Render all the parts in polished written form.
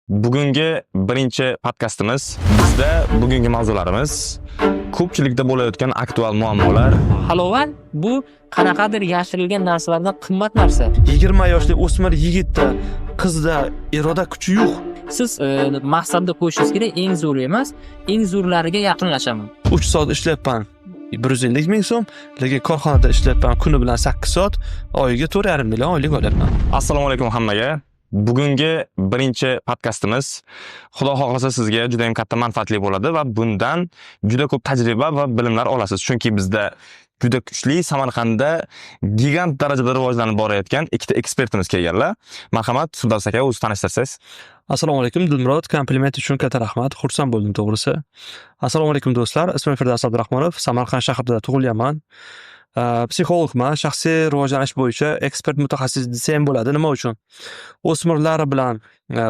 Bugungi birinchi podkastimiz. Bizda bugungi mavzularimiz ko'pchilikda bo'layotgan aktual muammolar. Halovat bu qanaqadir yashirilgan narsalardan qimmat narsa. 20 yoshli o'smir yigitda, qizda iroda kuchi yo'q. Siz maqsadda qo'yishingiz kerak, eng zo'ri emas, eng zo'rlariga yaqinlashaman. 3 soat ishlayapman. 150 ming so'm, lekin korxonada ishlayapman kuni bilan 8 soat, oyiga 4,5 million oylik olyapman. Assalomu alaykum hammaga. Bugungi birinchi podkastimiz Xudo xohlasa sizga juda ham katta manfaatli bo'ladi va bundan juda ko'p tajriba va bilimlar olasiz. Chunki bizda juda kuchli Samarqandda gigant darajada rivojlanib borayotgan ikkita ekspertimiz kelganlar. Marhamat, Firdavs aka, o'zingizni tanishtirsangiz. Assalomu alaykum Dilmurod, kompliment uchun katta rahmat. Xursand bo'ldim to'g'risi. Assalomu alaykum do'stlar, ismim Firdavs Abdurahmonov, Samarqand shahrida tug'ilganman. Psixologman, shaxsiy rivojlanish bo'yicha ekspert mutaxassis desa ham bo'ladi. Nima uchun? O'smirlar bilan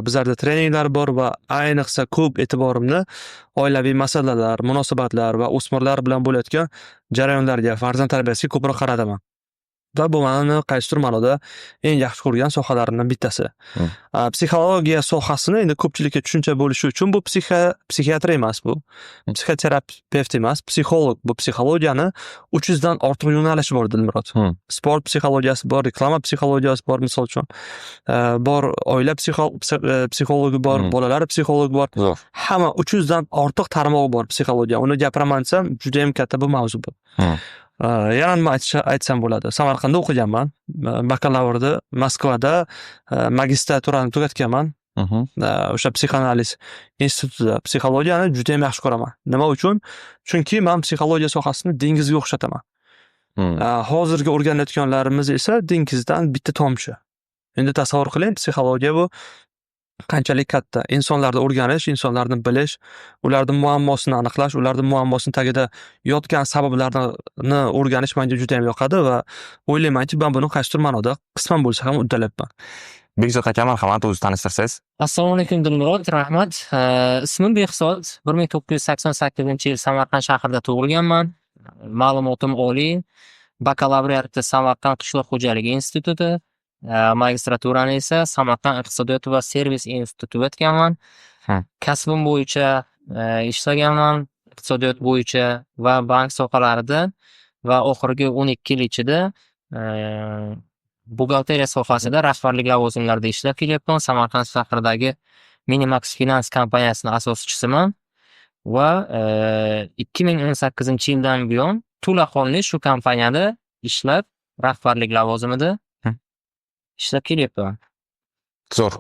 bizlarda treninglar bor va ayniqsa ko'p e'tiborimni oilaviy masalalar, munosabatlar va o'smirlar bilan bo'layotgan jarayonlarga, farzand tarbiyasiga ko'proq qarataman. Va bu meni qaysidir ma'noda eng yaxshi ko'rgan sohalarimdan bittasi. Psixologiya sohasini endi ko'pchilikka tushuncha bo'lishi uchun bu psixiatr emas bu. Psixoterapevt emas, psixolog. Bu psixologiyani 300 dan ortiq yo'nalishi bor Dilmurod. Sport psixologiyasi bor, reklama psixologiyasi bor, misol uchun. Bor oila psixologi bor, bolalar psixologi bor. Hamma 300 dan ortiq tarmog'i bor psixologiya. Uni gapiraman desam, juda ham katta bu mavzu bu. Yana nima aytsam bo'ladi. Samarqandda o'qiganman. Bakalavrni Moskvada magistraturani tugatganman. O'sha psixoanaliz institutida psixologiyani juda ham yaxshi ko'raman. Nima uchun? Chunki men psixologiya sohasini dengizga o'xshataman. Hozirgi o'rganayotganlarimiz esa dengizdan bitta tomchi. Endi tasavvur qiling, psixologiya bu qanchalik katta. Insonlarni o'rganish, insonlarni bilish, ularning muammosini aniqlash, ularning muammosining tagida yotgan sabablarni o'rganish menga juda ham yoqadi va o'ylaymanki, men buni qaysidir ma'noda qisman bo'lsa ham uddalayapman. Behzod aka, marhamat, o'zingizni tanishtirsangiz. Assalomu alaykum Dilmurod, rahmat. Ismim Behzod. 1988-yil Samarqand shahrida tug'ilganman. Ma'lumotim oliy. Bakalavriatni Samarqand qishloq xo'jaligi instituti. Magistraturani esa Samarqand iqtisodiyot va servis institutida tugatganman. Kasbim bo'yicha ishlaganman, iqtisodiyot bo'yicha va bank sohalarida va oxirgi 12 yil ichida buxgalteriya sohasida rahbarlik lavozimlarida ishlab kelyapman. Samarqand shahridagi Minimax Finance kompaniyasining asoschisiman va 2018-yildan buyon to'laqonli shu kompaniyada ishlab rahbarlik lavozimida ishlab kelyapman. Zo'r.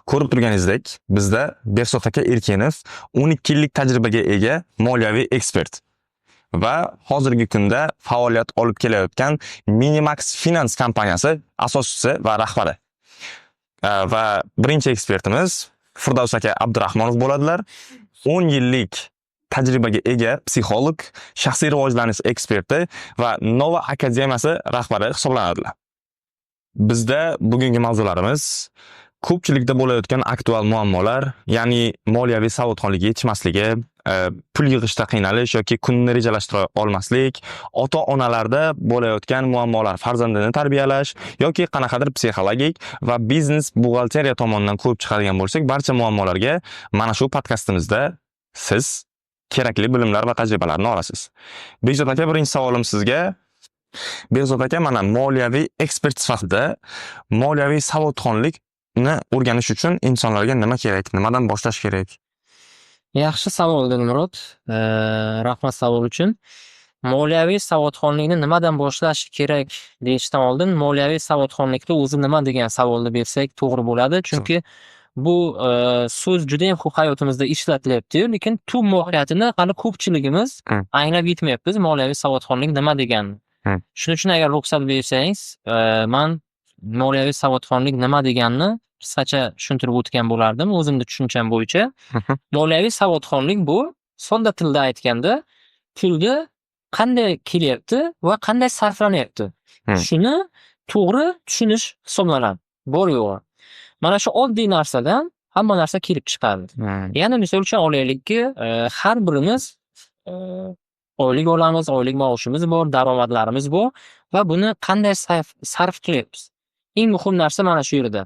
Ko'rib turganingizdek, bizda Behzod aka Erkinov 12 yillik tajribaga ega moliyaviy ekspert va hozirgi kunda faoliyat olib kelayotgan Minimax Finance kompaniyasi asoschisi va rahbari. Va birinchi ekspertimiz Firdavs aka Abdurahmonov bo'ladilar. 10 yillik tajribaga ega psixolog, shaxsiy rivojlanish eksperti va Nova akademiyasi rahbari hisoblanadilar. Bizda bugungi mavzularimiz ko'pchilikda bo'layotgan aktual muammolar, ya'ni moliyaviy savodxonligi yetishmasligi, pul yig'ishda qiynalish yoki kunni rejalashtira olmaslik, ota-onalarda bo'layotgan muammolar, farzandini tarbiyalash yoki qanaqadir psixologik va biznes buxgalteriya tomonidan ko'rib chiqadigan bo'lsak, barcha muammolarga mana shu podkastimizda siz kerakli bilimlar va tajribalarni olasiz. Behzod aka, birinchi savolim sizga. Behzod aka, mana moliyaviy ekspert sifatida moliyaviy savodxonlikni o'rganish uchun insonlarga nima kerak, nimadan boshlash kerak? Yaxshi savol Dilmurod. Rahmat savol uchun. Moliyaviy savodxonlikni nimadan boshlash kerak deyishdan oldin moliyaviy savodxonlikda o'zi nima degan savolni bersak to'g'ri bo'ladi. Chunki bu so'z juda ham ko'p hayotimizda ishlatilyapti, lekin tub mohiyatini hali ko'pchiligimiz anglab yetmayapmiz. Moliyaviy savodxonlik nima deganini. Shuning uchun agar ruxsat bersangiz, men moliyaviy savodxonlik nima deganini qisqacha tushuntirib o'tgan bo'lardim o'zimning tushuncham bo'yicha. Moliyaviy savodxonlik bu sodda tilda aytganda pulga qanday kelyapti va qanday sarflanyapti. Shuni to'g'ri tushunish hisoblanadi. Bor-yo'g'i. Mana shu oddiy narsadan hamma narsa kelib chiqadi. Ya'ni misol uchun olaylikki, har birimiz oylik olamiz, oylik maoshimiz bor, daromadlarimiz bor va buni qanday sarf qilyapmiz? Eng muhim narsa mana shu yerda.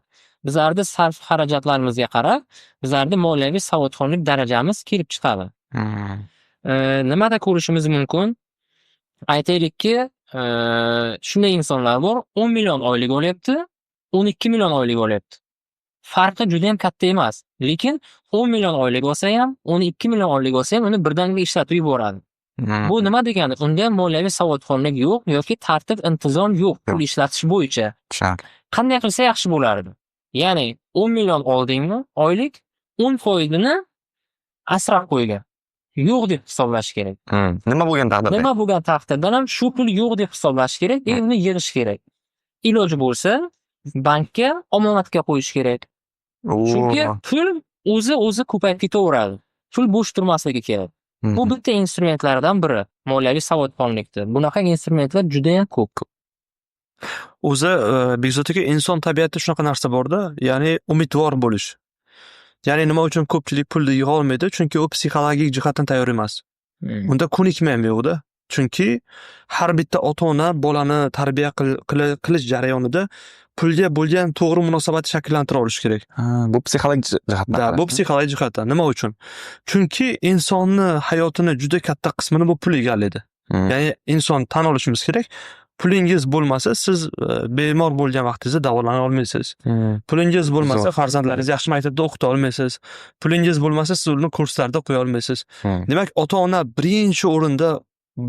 bizlarni sarf xarajatlarimizga qarab, bizlarni moliyaviy savodxonlik darajamiz kelib chiqadi. Nimada ko'rishimiz mumkin? Aytaylikki, shunday insonlar bor, 10 million oylik olyapti, 12 million oylik olyapti. Farqi juda ham katta emas. Lekin 10 million oylik olsa ham, 12 million oylik olsa ham uni birdaniga ishlatib yuboradi. Bu nima degani? Unda moliyaviy savodxonlik yo'q yoki tartib intizom yo'q pul ishlatish bo'yicha. Tushunarli. Qanday qilsa yaxshi bo'lardi? Ya'ni 10 million oldingmi oylik 10%ni asrab qo'ygan. Yo'q deb hisoblash kerak. Nima bo'lgan taqdirda? Nima bo'lgan taqdirda ham shu pul yo'q deb hisoblash kerak, uni yig'ish kerak. Iloji bo'lsa bankka omonatga qo'yish kerak. Chunki pul o'zi ko'payib ketaveradi. Pul bo'sh turmasligi kerak. Bu bitta instrumentlardan biri moliyaviy savodxonlikdir. Bunaqa instrumentlar juda ham ko'p. O'zi Bekzod aka, inson tabiatida shunaqa narsa borda, ya'ni umidvor bo'lish. Ya'ni nima uchun ko'pchilik pulni yig'a olmaydi? Chunki u psixologik jihatdan tayyor emas. Unda ko'nikma ham yo'q-da. Chunki har bitta ota-ona bolani tarbiya qilish jarayonida pulga bo'lgan to'g'ri munosabatni shakllantira olish kerak. Bu psixologik jihatdan. Bu psixologik jihatdan. Nima uchun? Chunki insonni hayotini juda katta qismini bu pul egallaydi. Ya'ni inson tan olishimiz kerak. Pulingiz bo'lmasa, siz bemor bo'lgan vaqtingizda davolana olmaysiz. Pulingiz bo'lmasa, farzandlaringizni yaxshi maktabda o'qita olmaysiz. Pulingiz bo'lmasa, siz uni kurslarda qo'ya olmaysiz. Demak, ota-ona birinchi o'rinda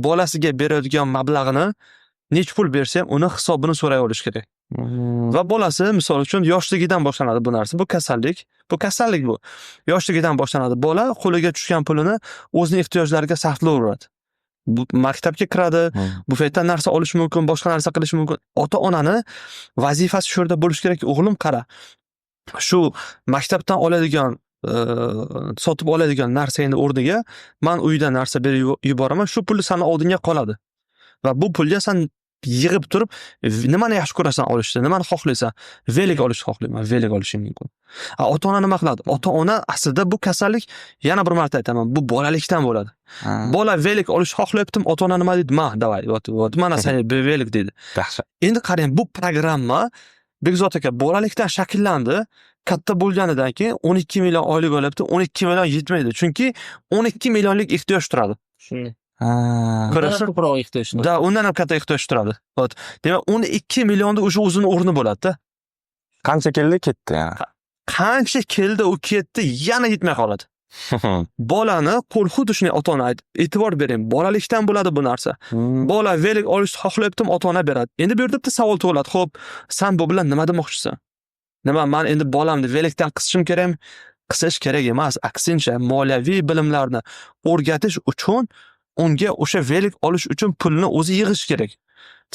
bolasiga beradigan mablag'ini nech pul bersa ham uni hisobini so'ray olish kerak. Va bolasi, misol uchun, yoshligidan boshlanadi bu narsa. Bu kasallik. Bu kasallik bu. Yoshligidan boshlanadi. Bola qo'liga tushgan pulini o'zining ehtiyojlariga sarflayveradi. Bu maktabga kiradi, bufetdan narsa olish mumkin, boshqa narsa qilish mumkin. Ota-onani vazifasi shu yerda bo'lish kerak. O'g'lim, qara. Shu maktabdan oladigan sotib oladigan narsangni o'rniga men uydan narsa berib yuboraman, shu pul seni oldinga qoladi. Va bu pulga sen yig'ib turib, nimani yaxshi ko'rasan olishni, nimani xohlaysan? Velik olishni xohlayman, velik olishim mumkin. Ota-ona nima qiladi? Ota-ona aslida bu kasallik, yana bir marta aytaman, bu bolalikdan bo'ladi. Bola velik olishni xohlayaptim, ota-ona nima deydi? "Ma, davay, вот mana sen velik" deydi. Yaxshi. Endi qarang, bu programma Bekzod aka bolalikdan shakllandi. Katta bo'lganidan keyin 12 million oylik olyapti, 12 million yetmaydi. Chunki 12 millionlik ehtiyoj turadi. Shunday. Ko'rasiz? Ko'proq ehtiyoj. Da, undan ham katta ehtiyoj turadi. Demak, 12 millionda o'sha o'zini o'rni bo'ladi-da. Qancha keldi, ketdi yana. Qancha keldi, u ketdi, yana yetmay qoladi. Bolani qo'l xuddi shunday ota-ona e'tibor bering. Bolalikdan bo'ladi bu narsa. Bola velik olishni xohlayaptim, ota-ona beradi. Endi bu yerda bitta savol tug'iladi. Xo'p, sen bu bilan nima demoqchisan? Nima, men endi bolamni velikdan qisishim kerakmi? Qisish kerak emas. Aksincha, moliyaviy bilimlarni o'rgatish uchun unga o'sha velik olish uchun pulni o'zi yig'ish kerak.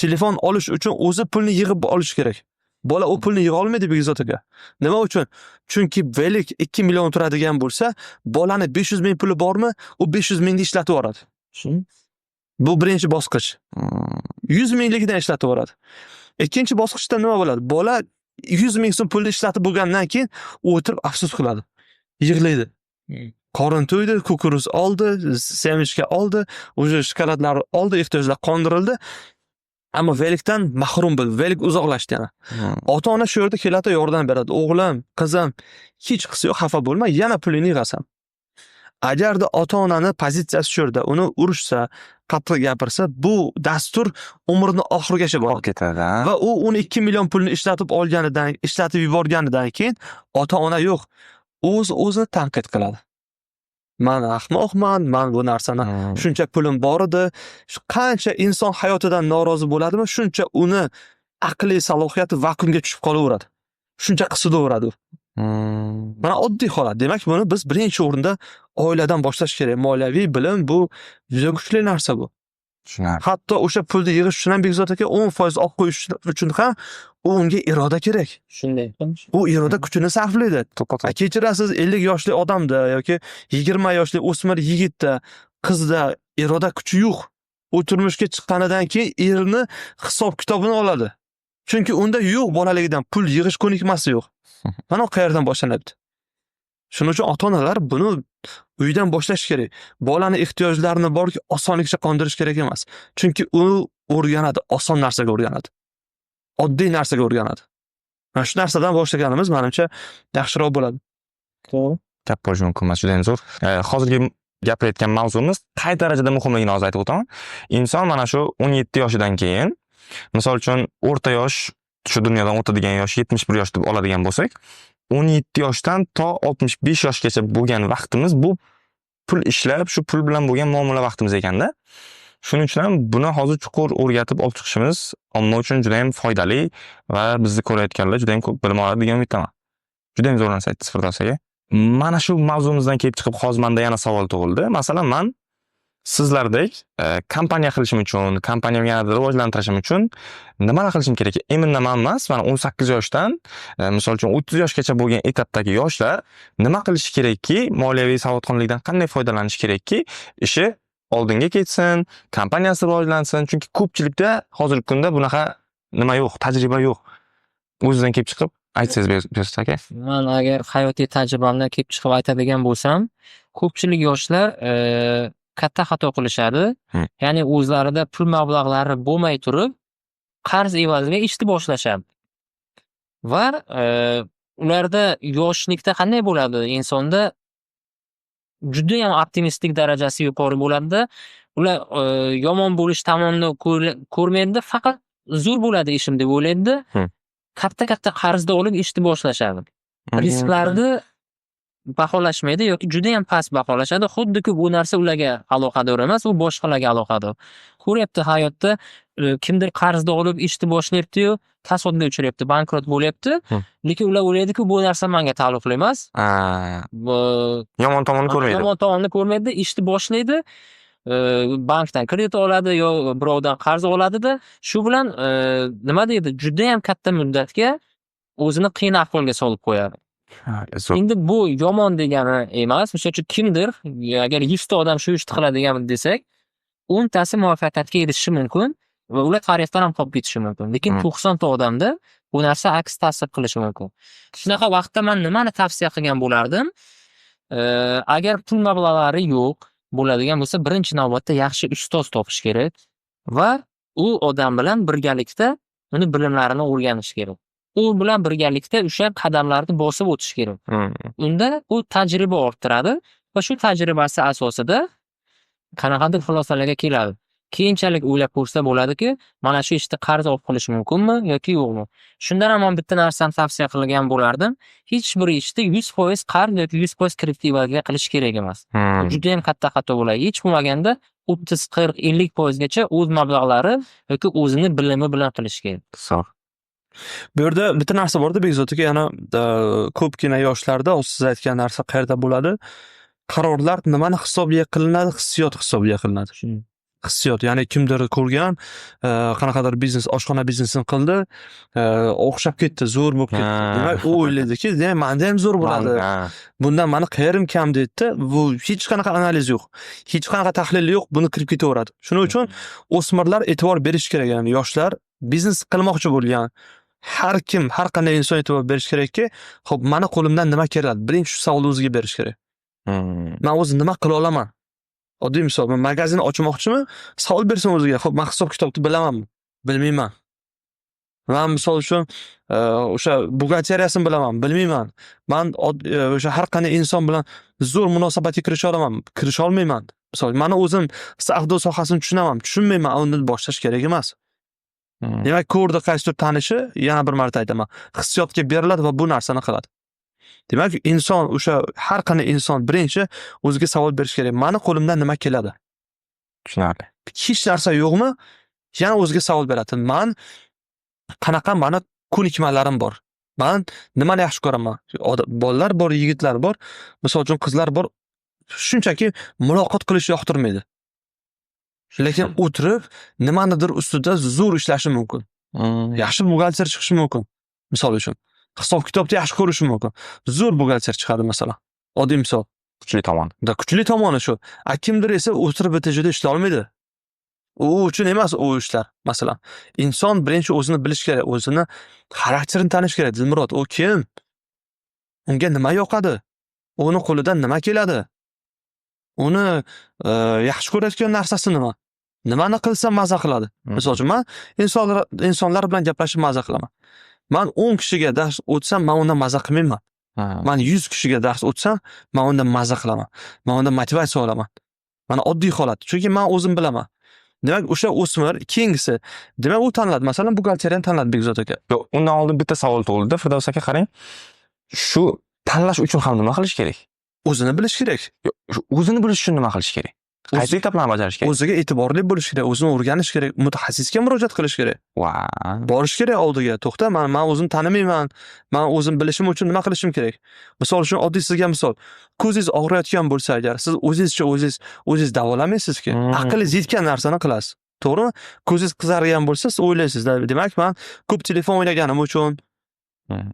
Telefon olish uchun o'zi pulni yig'ib olish kerak. Bola u pulni yig'a olmaydi Bekzod aka. Nima uchun? Chunki velik 2 million turadigan bo'lsa, bolani 500 ming puli bormi? U 500 mingni ishlatib yuboradi. Bu birinchi bosqich. 100 mingligidan ishlatib yuboradi. Ikkinchi bosqichda nima bo'ladi? Bola 100 ming so'm pulni ishlatib bo'lgandan keyin o'tirib afsus qiladi. Yig'laydi. Qorin to'ydi, kukuruz oldi, semichka oldi, o'sha shokoladlar oldi, ehtiyojlar qondirildi. Ammo velikdan mahrum bo'ldi. Velik uzoqlashdi yana. Ota-ona shu yerda keladi, yordam beradi. O'g'lim, qizim, hech qisi yo'q, xafa bo'lma, yana pulingni yig'asan. Agarda ota-onani pozitsiyasi shu yerda, uni urishsa, qattiq gapirsa, bu dastur umrini oxirigacha boradi. Ketadi. Va u 12 million pulni ishlatib yuborganidan keyin ota-ona yo'q. O'zini tanqid qiladi. Men ahmoqman, men bu narsani shuncha pulim bor edi. Qancha inson hayotidan norozi bo'ladimi, shuncha uni aqliy salohiyati vakuumga tushib qolaveradi. Shuncha qisidaveradi u. Mana oddiy holat. Demak, buni biz birinchi o'rinda oiladan boshlash kerak. Moliyaviy bilim bu juda kuchli narsa bu. Tushunarli. Hatto o'sha pulni yig'ish uchun ham Bekzod aka 10% olib qo'yish uchun ham unga iroda kerak. Shunday. U iroda kuchini sarflaydi. Kechirasiz, 50 yoshli odamda yoki 20 yoshli o'smir yigitda, qizda iroda kuchi yo'q. U turmushga chiqqanidan keyin erini hisob-kitobini oladi. Chunki unda yo'q, bolaligidan pul yig'ish ko'nikmasi yo'q. Mana qayerdan boshlanyapti. Shuning uchun ota-onalar buni uydan boshlash kerak. Bolani ehtiyojlarini borki osonlikcha qondirish kerak emas. Chunki u o'rganadi, oson narsaga o'rganadi. Oddiy narsaga o'rganadi. Mana shu narsadan boshlaganimiz menimcha yaxshiroq bo'ladi. To'g'ri. Gap bo'lishi mumkin emas, juda ham zo'r. Hozirgi gapirayotgan mavzumiz qay darajada muhimligini hozir aytib o'taman. Inson mana shu 17 yoshidan keyin, misol uchun o'rta yosh, shu dunyodan o'tadigan yosh 71 yosh deb oladigan bo'lsak, 17 yoshdan to 65 yoshgacha bo'lgan vaqtimiz bu pul ishlab, shu pul bilan bo'lgan muomala vaqtimiz ekanda. Shuning uchun ham buni hozir chuqur o'rgatib olib chiqishimiz omma uchun juda ham foydali va bizni ko'rayotganlar juda ham ko'p bilim oladi degan umiddaman. Juda ham zo'r narsa aytdingiz Firdaus aka. Mana shu mavzumizdan kelib chiqib hozir menda yana savol tug'ildi. Masalan, men sizlardek kompaniya qilishim uchun, kompaniyamni yanada rivojlantirishim uchun nimalar qilishim kerak? Eminman emas, mana 18 yoshdan, misol uchun 30 yoshgacha bo'lgan etapdagi yoshlar nima qilishi kerakki, moliyaviy savodxonlikdan qanday foydalanish kerakki, ishi oldinga ketsin, kompaniyasi rivojlansin. Chunki ko'pchilikda hozirgi kunda bunaqa nima yo'q, tajriba yo'q. O'zidan kelib chiqib aytsangiz Bersa aka. Man agar hayotiy tajribamdan kelib chiqib aytadigan bo'lsam, ko'pchilik yoshlar katta xato qilishadi. Ya'ni o'zlarida pul mablag'lari bo'lmay turib, qarz evaziga ishni boshlashadi. Va ularda yoshlikda qanday bo'ladi? Insonda juda ham optimistik darajasi yuqori bo'ladi-da, ular yomon bo'lish tomonini ko'rmaydi, faqat zo'r bo'ladi ishim deb o'ylaydi. Katta qarzda olib ishni boshlashadi. Risklarni baholashmaydi yoki juda ham past baholashadi. Xuddiki bu narsa ularga aloqador emas, u boshqalarga aloqador. Ko'ryapti hayotda kimdir qarzda olib ishni boshlayapti-yu, kasodga uchrayapti, bankrot bo'lyapti. Lekin ular o'ylaydiki, bu narsa menga taalluqli emas. Yomon tomonini ko'rmaydi. Yomon tomonini ko'rmaydi, ishni boshlaydi. Bankdan kredit oladi yo birovdan qarz oladida, shu bilan nima deydi, juda ham katta muddatga o'zini qiyin ahvolga solib qo'yadi. Endi bu yomon degani emas. Misol uchun kimdir agar 100 ta odam shu ishni qiladigan desak, 10 tasi muvaffaqiyatga erishishi mumkin va ular tarixdan ham qolib ketishi mumkin. Lekin 90 ta odamda bu narsa aks ta'sir qilishi mumkin. Shunaqa vaqtda men nimani tavsiya qilgan bo'lardim? Agar pul mablag'lari yo'q bo'ladigan bo'lsa, birinchi navbatda yaxshi ustoz topish kerak va u odam bilan birgalikda uni bilimlarini o'rganish kerak. U bilan birgalikda o'sha qadamlarni bosib o'tish kerak. Unda u tajriba orttiradi va shu tajribasi asosida qanaqadir xulosalarga keladi. Keyinchalik o'ylab ko'rsa bo'ladiki, mana shu ishda qarz olib qolish mumkinmi yoki yo'qmi? Shundan ham bitta narsani tavsiya qilgan bo'lardim. Hech bir ishni 100% qarz yoki 100% kredit evaziga qilish kerak emas. Juda ham katta xato bo'ladi. Hech bo'lmaganda 30, 40, 50% gacha o'z mablag'lari yoki o'zini bilimi bilan qilish kerak. Zo'r. Bu yerda bitta narsa borda Begzod aka, yana ko'pgina yoshlarda siz aytgan narsa qayerda bo'ladi? Qarorlar nimani hisobiga qilinadi? Hissiyot hisobiga qilinadi. Hissiyot, ya'ni kimdir ko'rgan, qanaqadir biznes, oshxona biznesini qildi, o'xshab ketdi, zo'r bo'lib ketdi. Demak, u o'ylaydiki, menda ham zo'r bo'ladi. Bundan meni qayerim kam deydi. Bu hech qanaqa analiz yo'q, hech qanaqa tahlil yo'q, buni kirib ketaveradi. Shuning uchun o'smirlar e'tibor berish kerak, ya'ni yoshlar biznes qilmoqchi bo'lgan har kim, har qanday inson e'tibor berish kerakki, xo'p, meni qo'limdan nima keladi? Birinchi shu savolni o'ziga berish kerak. Men o'zim nima qila olaman? Oddiy misol, men magazin ochmoqchiman, savol bersam o'ziga, xo'p, men hisob kitobni bilamanmi? Bilmayman. Men misol uchun o'sha buxgalteriyasini bilaman, bilmayman. Men o'sha har qanday inson bilan zo'r munosabatga kirisha olamanmi? Kirisha olmayman. Misol, meni o'zim savdo sohasini tushunaman, tushunmayman, uni boshlash kerak emas. Demak, ko'rdi qaysidir tanishi, yana bir marta aytaman, hissiyotga beriladi va bu narsani qiladi. Demak, inson, o'sha har qanday inson birinchi o'ziga savol berish kerak. Meni qo'limdan nima keladi? Tushunarli. Hech narsa yo'qmi? Yana o'ziga savol beradi. Men qanaqa meni ko'nikmalarim bor? Men nimani yaxshi ko'raman? Bolalar bor, yigitlar bor, misol uchun qizlar bor. Shunchaki muloqot qilish yoqtirmaydi. Lekin o'tirib nimanidir ustida zo'r ishlashi mumkin. Yaxshi buxgalter chiqishi mumkin. Misol uchun, hisob kitobni yaxshi ko'rishi mumkin. Zo'r buxgalter chiqadi masalan. Oddiy misol. Kuchli tomon. Kuchli tomoni shu. Kimdir esa o'tirib bitijida ishlay olmaydi. U uchun emas u ishlar. Masalan, inson birinchi o'zini bilish kerak, o'zini xarakterini tanish kerak. Dilmurod, u kim? Unga nima yoqadi? Uni qo'lidan nima keladi? Uni yaxshi ko'rayotgan narsasi nima? Nimani qilsa maza qiladi? Misol uchun, men insonlar bilan gaplashib maza qilaman. Man 10 kishiga dars o'tsam, man undan maza qilmayman. Ha. Man 100 kishiga dars o'tsam, man undan maza qilaman. Man undan motivatsiya olaman. Mana oddiy holat. Chunki man o'zim bilaman. Demak, o'sha o'smir keyingisi, demak u tanladi. Masalan, buxgalteriyani tanladi Bekzod aka. Yo'q, undan oldin bitta savol tug'ildi. Firdaus aka qarang. Shu tanlash uchun ham nima qilish kerak? O'zini bilish kerak. Yo'q, shu o'zini bilish uchun nima qilish kerak? Qaysi etaplarni bajarish kerak? O'ziga e'tiborli bo'lish kerak, o'zini o'rganish kerak, mutaxassisga murojaat qilish kerak. Wow. Borish kerak oldiga. To'xta, men o'zimni tanimayman. Men o'zim bilishim uchun nima qilishim kerak? Misol uchun oddiy sizga misol. Ko'zingiz og'riyotgan bo'lsa agar, siz o'zingiz davolamaysiz-ki. Aqlingiz yetgan narsani qilasiz. To'g'rimi? Ko'zingiz qizargan bo'lsa, siz o'ylaysiz, demak, men ko'p telefon o'ynaganim uchun,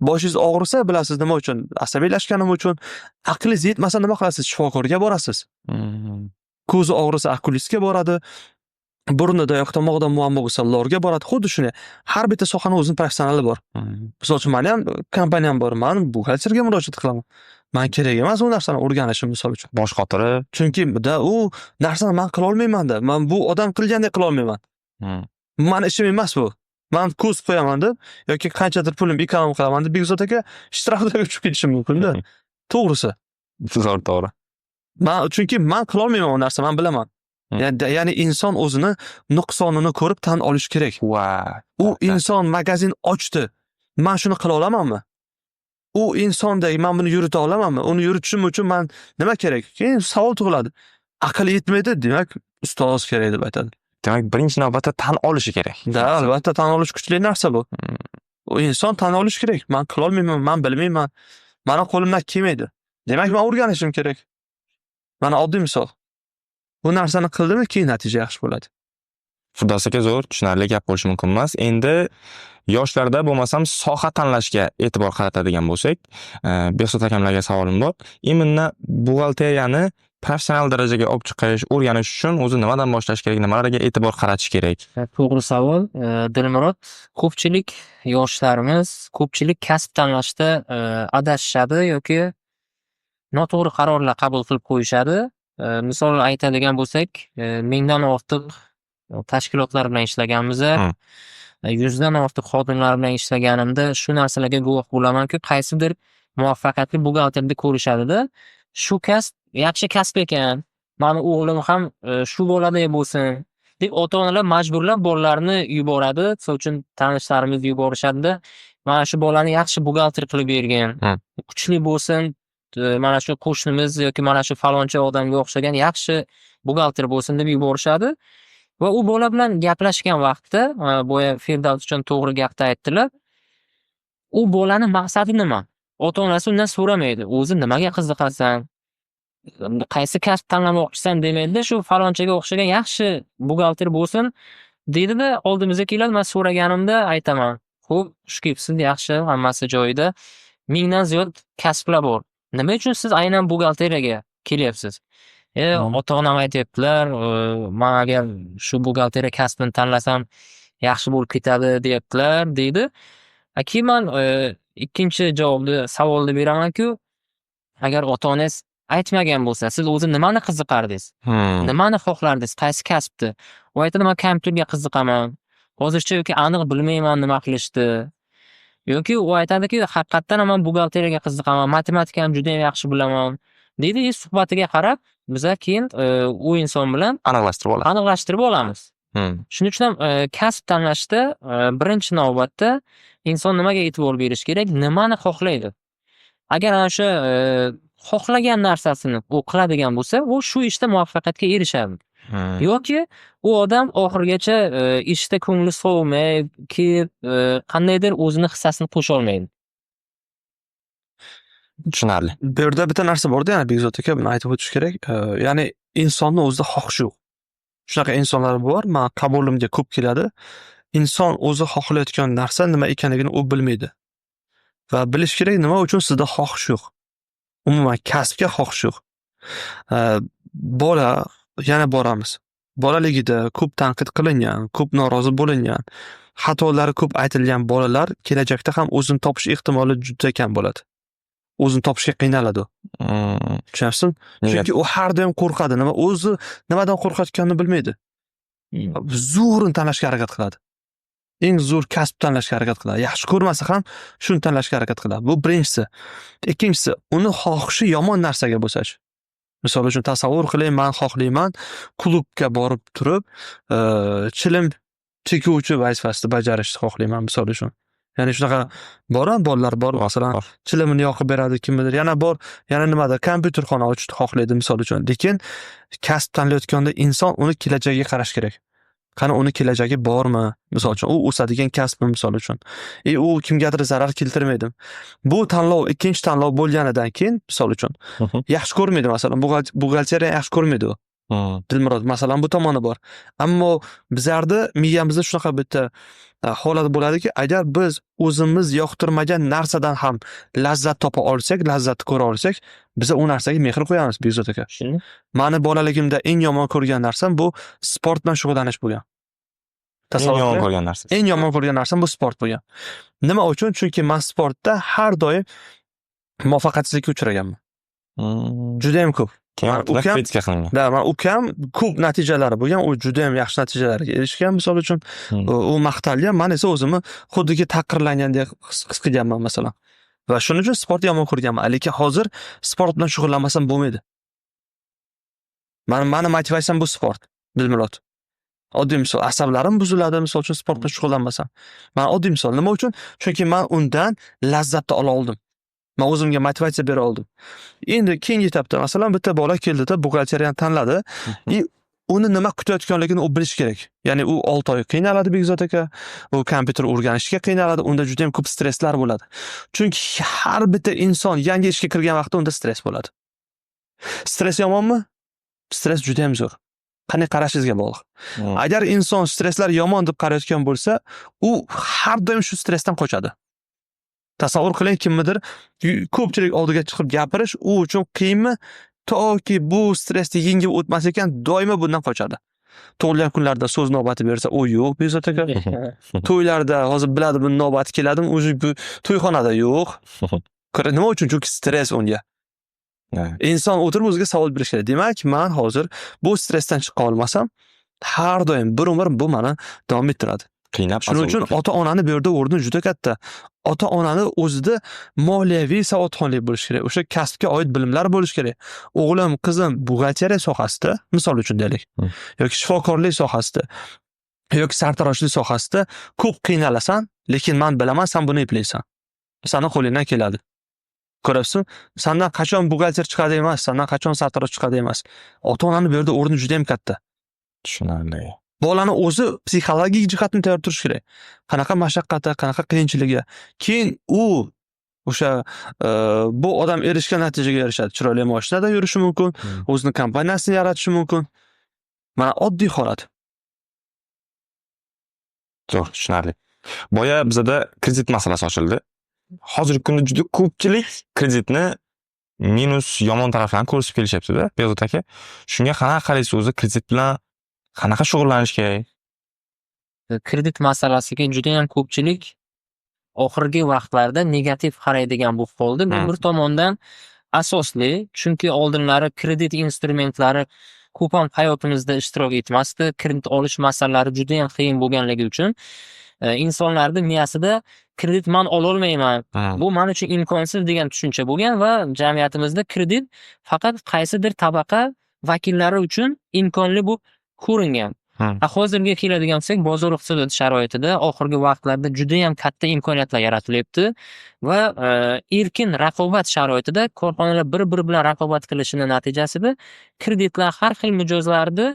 boshingiz og'risa, bilasiz nima uchun? Asabiylashganim uchun. Aqlingiz yetmasa nima qilasiz? Shifokorga borasiz. Ko'zi og'risa okulistga boradi. Burnida yoki tomog'ida muammo bo'lsa lorga boradi. Xuddi shunday. Har bitta sohaning o'zining professionali bor. Misol uchun meni ham kompaniyam bor. Men buxgalterga murojaat qilaman. Men kerak emas u narsani o'rganishim misol uchun. Bosh qotirib. Chunki u narsani men qila olmayman-da. Men bu odam qilgandek qila olmayman. Meni ishim emas bu. Men kurs qo'yaman deb yoki qanchadir pulim ekonom qilaman deb Bekzod aka ishtirokida uchib ketishim mumkin-da. To'g'risi. To'g'ri. Chunki men qila olmayman u narsa, men bilaman. Ya'ni inson o'zini nuqsonini ko'rib tan olish kerak. U inson magazin ochdi. Men shuni qila olamanmi? U insondek men buni yurita olamanmi? Uni yuritishim uchun men nima kerak? Keyin savol tug'iladi. Aql yetmaydi, demak, ustoz kerak deb aytadi. Demak, birinchi navbatda tan olishi kerak. Albatta tan olish kuchli narsa bu. U inson tan olish kerak. Men qila olmayman, men bilmayman. Meni qo'limdan kelmaydi. Demak, men o'rganishim kerak. Mana oddiy misol. Bu narsani qildimi, keyin natija yaxshi bo'ladi. Firdaus aka zo'r tushunarli gap bo'lishi mumkin emas. Endi yoshlarda bo'lmasam soha tanlashga e'tibor qaratadigan bo'lsak, Bekzod akamlarga savolim bor. Imminni buxgalteriyani professional darajaga olib chiqish, o'rganish uchun o'zi nimadan boshlash kerak, nimalarga e'tibor qaratish kerak? To'g'ri savol. Dilmurod, ko'pchilik yoshlarimiz ko'pchilik kasb tanlashda adashishadi yoki noto'g'ri qarorlar qabul qilib qo'yishadi. Misol aytadigan bo'lsak, mingdan ortiq tashkilotlar bilan ishlaganmiz. 100 dan ortiq xodimlar bilan ishlaganimda shu narsalarga guvoh bo'lamanki, qaysidir muvaffaqiyatli buxgalterni ko'rishadi-da. Shu kasb yaxshi kasb ekan. Mani o'g'lim ham shu bo'ladi bo'lsin deb ota-onalar majburlab bolalarini yuboradi. Misol uchun tanishlarimiz yuborishadi-da. Mana shu bolani yaxshi buxgalter qilib bergan. Kuchli bo'lsin. Mana shu qo'shnimiz yoki mana shu falonchi odamga o'xshagan yaxshi buxgalter bo'lsin deb yuborishadi. Va u bola bilan gaplashgan vaqtda, boya Firdaus uchun to'g'ri gapni aytdilar. U bolani maqsadi nima? Ota-onasi undan so'ramaydi. O'zi nimaga qiziqasan? Qaysi kasb tanlamoqchisan demaydi. Shu falonchaga o'xshagan yaxshi buxgalter bo'lsin deydi-da, oldimizga keladi. Men so'raganimda aytaman. Xo'p, xush kelibsiz, yaxshi, hammasi joyida. 1000 dan ziyod kasblar bor. Nima uchun siz aynan buxgalteriyaga kelyapsiz? Ota-onam aytibdilar, men agar shu buxgalteriya kasbini tanlasam yaxshi bo'lib ketadi deyaptilar, deydi. Keyin men ikkinchi javobni savolni beraman-ku, agar ota-onangiz aytmagan bo'lsa, siz o'zi nimani qiziqardingiz? Nimani xohlardingiz? Qaysi kasbni? U aytadi, men kompyuterga qiziqaman. Hozircha yoki aniq bilmayman nima qilishni. Yoki u aytadiki, haqiqatdan ham men buxgalteriyaga qiziqaman, matematikani juda ham yaxshi bilaman. Deydi, suhbatiga qarab, biz keyin u inson bilan aniqlashtirib olamiz. Shuning uchun ham kasb tanlashda birinchi navbatda inson nimaga e'tibor berish kerak? Nimani xohlaydi? Agar ana shu xohlagan narsasini u qiladigan bo'lsa, u shu ishda muvaffaqiyatga erishadi. Yoki u odam oxirigacha ishda ko'ngli sovmay, qandaydir o'zini hissasini qo'sha olmaydi. Tushunarli. Bu yerda bitta narsa bor-da, yana Bekzod aka, buni aytib o'tish kerak. Ya'ni insonni o'zida xohish yo'q. Shunaqa insonlar bor, men qabulimga ko'p keladi. Inson o'zi xohlayotgan narsa nima ekanligini u bilmaydi. Va bilish kerak, nima uchun sizda xohish yo'q. Umuman kasbga xohish yo'q. Bola, yana boramiz. Bolaligida ko'p tanqid qilingan, ko'p norozi bo'lingan, xatolari ko'p aytilgan bolalar kelajakda ham o'zini topish ehtimoli juda kam bo'ladi. O'zini topishga qiynaladi. Tushunasizmi? Chunki u har doim qo'rqadi. O'zi nimadan qo'rqayotganini bilmaydi. Zo'rini tanlashga harakat qiladi. eng zo'r kasb tanlashga harakat qiladi. Yaxshi ko'rmasa ham shuni tanlashga harakat qiladi. Bu birinchisi. Ikkinchisi, uni xohishi yomon narsaga bo'lsa-chi. Misol uchun tasavvur qiling, men xohlayman klubga borib turib, chilim chekuvchi vazifasini bajarishni xohlayman misol uchun. Ya'ni shunaqa bolalar bor, masalan, chilimini yoqib beradi kimnidir. Yana bor, yana nimadir, kompyuterxona ochishni xohlaydi misol uchun. Lekin kasb tanlayotganda inson uni kelajagiga qarash kerak. Qani uni kelajagi bormi? Misol uchun, u o'sadigan kasbmi misol uchun. U kimgadir zarar keltirmaydi. Bu tanlov, ikkinchi tanlov bo'lganidan keyin, misol uchun, yaxshi ko'rmaydi masalan, buxgalteriya yaxshi ko'rmaydi u. Dilmurod, masalan, bu tomoni bor. Ammo bizlarda miyamizda shunaqa bitta holat bo'ladiki, agar biz o'zimiz yoqtirmagan narsadan ham lazzat topa olsak, lazzatni ko'ra olsak, biz u narsaga mehr qo'yamiz, Bekzod aka. Meni bolaligimda eng yomon ko'rgan narsam bu sport bilan shug'ullanish bo'lgan. Eng yomon ko'rgan narsa. Eng yomon ko'rgan narsam bu sport bo'lgan. Nima uchun? Chunki men sportda har doim muvaffaqiyatsizlikka uchraganman. Juda ham ko'p. Kritika qilingan. Men ukam ko'p natijalari bo'lgan, u juda ham yaxshi natijalarga erishgan misol uchun. U maqtalgan, men esa o'zimni xuddiki taqdirlangandek his qilganman masalan. Va shuning uchun sport yomon ko'rganman. Lekin hozir sport bilan shug'ullanmasam bo'lmaydi. Meni motivatsiyam bu sport. Dilmurod. Oddiy misol, asablarim buziladi misol uchun sport bilan shug'ullanmasam. Men oddiy misol, nima uchun? Chunki men undan lazzatni ola oldim. Men o'zimga motivatsiya bera oldim. Endi keyingi etapda masalan bitta bola keldida buxgalteriyani tanladi. Uni nima kutayotganligini u bilish kerak. Ya'ni u 6 oy qiynaladi Bekzod aka. U kompyuter o'rganishga qiynaladi, unda juda ham ko'p stresslar bo'ladi. Chunki har bitta inson yangi ishga kirgan vaqtda unda stress bo'ladi. Stress yomonmi? Stress juda ham zo'r. Qanday qarashingizga bog'liq. Agar inson stresslar yomon deb qarayotgan bo'lsa, u har doim shu stressdan qochadi. Tasavvur qiling, kimnidir ko'pchilik oldiga chiqib gapirish u uchun qiyinmi? Toki bu stressni yengib o'tmas ekan, doimo bundan qochadi. Tug'ilgan kunlarda so'z navbati bersa, u yo'q, Bekzod aka. To'ylarda hozir biladi bu navbati keladimi, o'zi bu to'yxonada yo'q. Nima uchun? Chunki stress unga. Inson o'tirib o'ziga savol berish kerak. Demak, men hozir bu stressdan chiqa olmasam, har doim bir umr bu meni davom ettiradi. Shuning uchun ota-onani bu yerda o'rni juda katta. Ota-onani o'zida moliyaviy savodxonlik bo'lish kerak. O'sha kasbga oid bilimlar bo'lish kerak. O'g'lim, qizim buxgalteriya sohasida, misol uchun deylik, yoki shifokorlik sohasida, yoki sartaroshlik sohasida ko'p qiynalasan, lekin men bilaman, sen buni eplaysan. Seni qo'lingdan keladi. Ko'rasizmi? Sendan qachon buxgalter chiqadi emas, sendan qachon sartarosh chiqadi emas. Ota-onani bu yerda o'rni juda ham katta. Tushunarli. Bolani o'zi psixologik jihatdan tayyor turish kerak. Qanaqa mashaqqati, qanaqa qiyinchiligi. Keyin u o'sha bu odam erishgan natijaga erishadi. Chiroyli mashinada yurishi mumkin, o'zining kompaniyasini yaratishi mumkin. Mana oddiy holat. Zo'r, tushunarli. Boya bizda kredit masalasi ochildi. Hozirgi kunda juda ko'pchilik kreditni minus yomon taraflarini ko'rsatib kelishyapti-da, Bekzod aka. Shunga qanaqa qaraysiz o'zi kredit bilan qanaqa shug'ullanish kerak? Kredit masalasiga juda ham ko'pchilik oxirgi vaqtlarda negativ qaraydigan bu qoldi. Bu bir tomondan asosli, chunki oldinlari kredit instrumentlari ko'p ham hayotimizda ishtirok etmasdi. Kredit olish masalalari juda ham qiyin bo'lganligi uchun insonlarning miyasida kredit men ola olmayman, bu men uchun imkonsiz degan tushuncha bo'lgan va jamiyatimizda kredit faqat qaysidir tabaqa vakillari uchun imkonli bu ko'ringan. Hozirga keladigan bo'lsak, bozor iqtisodiyoti sharoitida oxirgi vaqtlarda juda ham katta imkoniyatlar yaratilyapti va erkin raqobat sharoitida korxonalar bir-biri bilan raqobat qilishining natijasida kreditlar har xil mijozlarni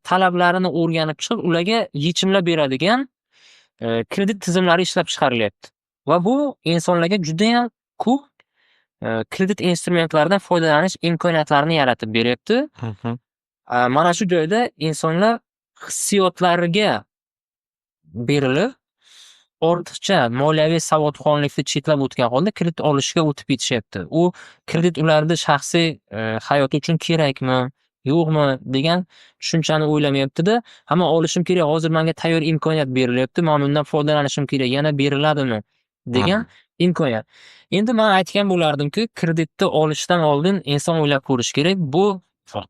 talablarini o'rganib chiqib, ularga yechimlar beradigan kredit tizimlari ishlab chiqarilyapti. Va bu insonlarga juda ham ko'p kredit instrumentlaridan foydalanish imkoniyatlarini yaratib beryapti. Mana shu joyda insonlar hissiyotlariga berilib, ortiqcha moliyaviy savodxonlikni chetlab o'tgan holda kredit olishga o'tib ketishyapti. U kredit ularning shaxsiy hayoti uchun kerakmi, yo'qmi degan tushunchani o'ylamayapti-da, hamma olishim kerak, hozir menga tayyor imkoniyat berilyapti, men bundan foydalanishim kerak, yana beriladimi degan imkoniyat. Endi men aytgan bo'lardim-ki, kreditni olishdan oldin inson o'ylab ko'rish kerak, bu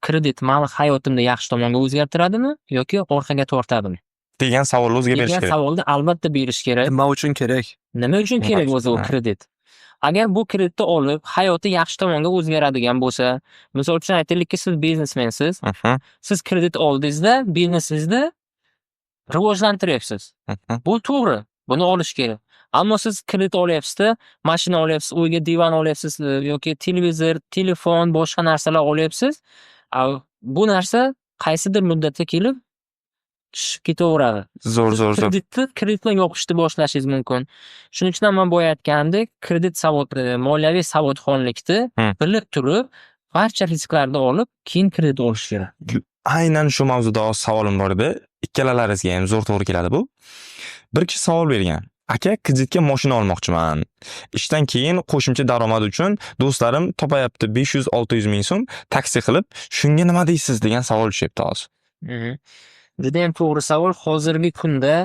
kredit meni hayotimda yaxshi tomonga o'zgartiradimi yoki orqaga tortadimi? degan savolni o'ziga berish degan kerak. savolni albatta berish kerak. Nima uchun kerak? Nima uchun Nima kerak uchun? o'zi u Ha. kredit? Agar bu kreditni olib, hayoti yaxshi tomonga o'zgaradigan bo'lsa, misol uchun aytaylikki, siz biznesmensiz, Mhm, siz kredit oldingizda biznesingizni rivojlantiryapsiz. mhm. Bu to'g'ri. Buni olish kerak. Ammo siz kredit olyapsiz-da, mashina olyapsiz, uyga divan olyapsiz yoki televizor, telefon, boshqa narsalar olyapsiz. Bu narsa qaysidir muddatga kelib tushib ketaveradi. Zo'r. Kredit bilan yopishni boshlashingiz mumkin. Shuning uchun ham men boya aytganimdek, kredit moliyaviy savodxonlikni Hmm. bilib turib, barcha risklarni olib, keyin kredit olish kerak. Aynan shu mavzuda savolim bor edi. Ikkalalaringizga ham zo'r to'g'ri keladi bu. Bir kishi savol bergan. Aka, kreditga mashina olmoqchiman. Ishdan keyin qo'shimcha daromad uchun do'stlarim topayapti 500-600 ming so'm taksi qilib, shunga nima deysiz degan savol tushyapti hozir. Juda ham to'g'ri savol. Hozirgi kunda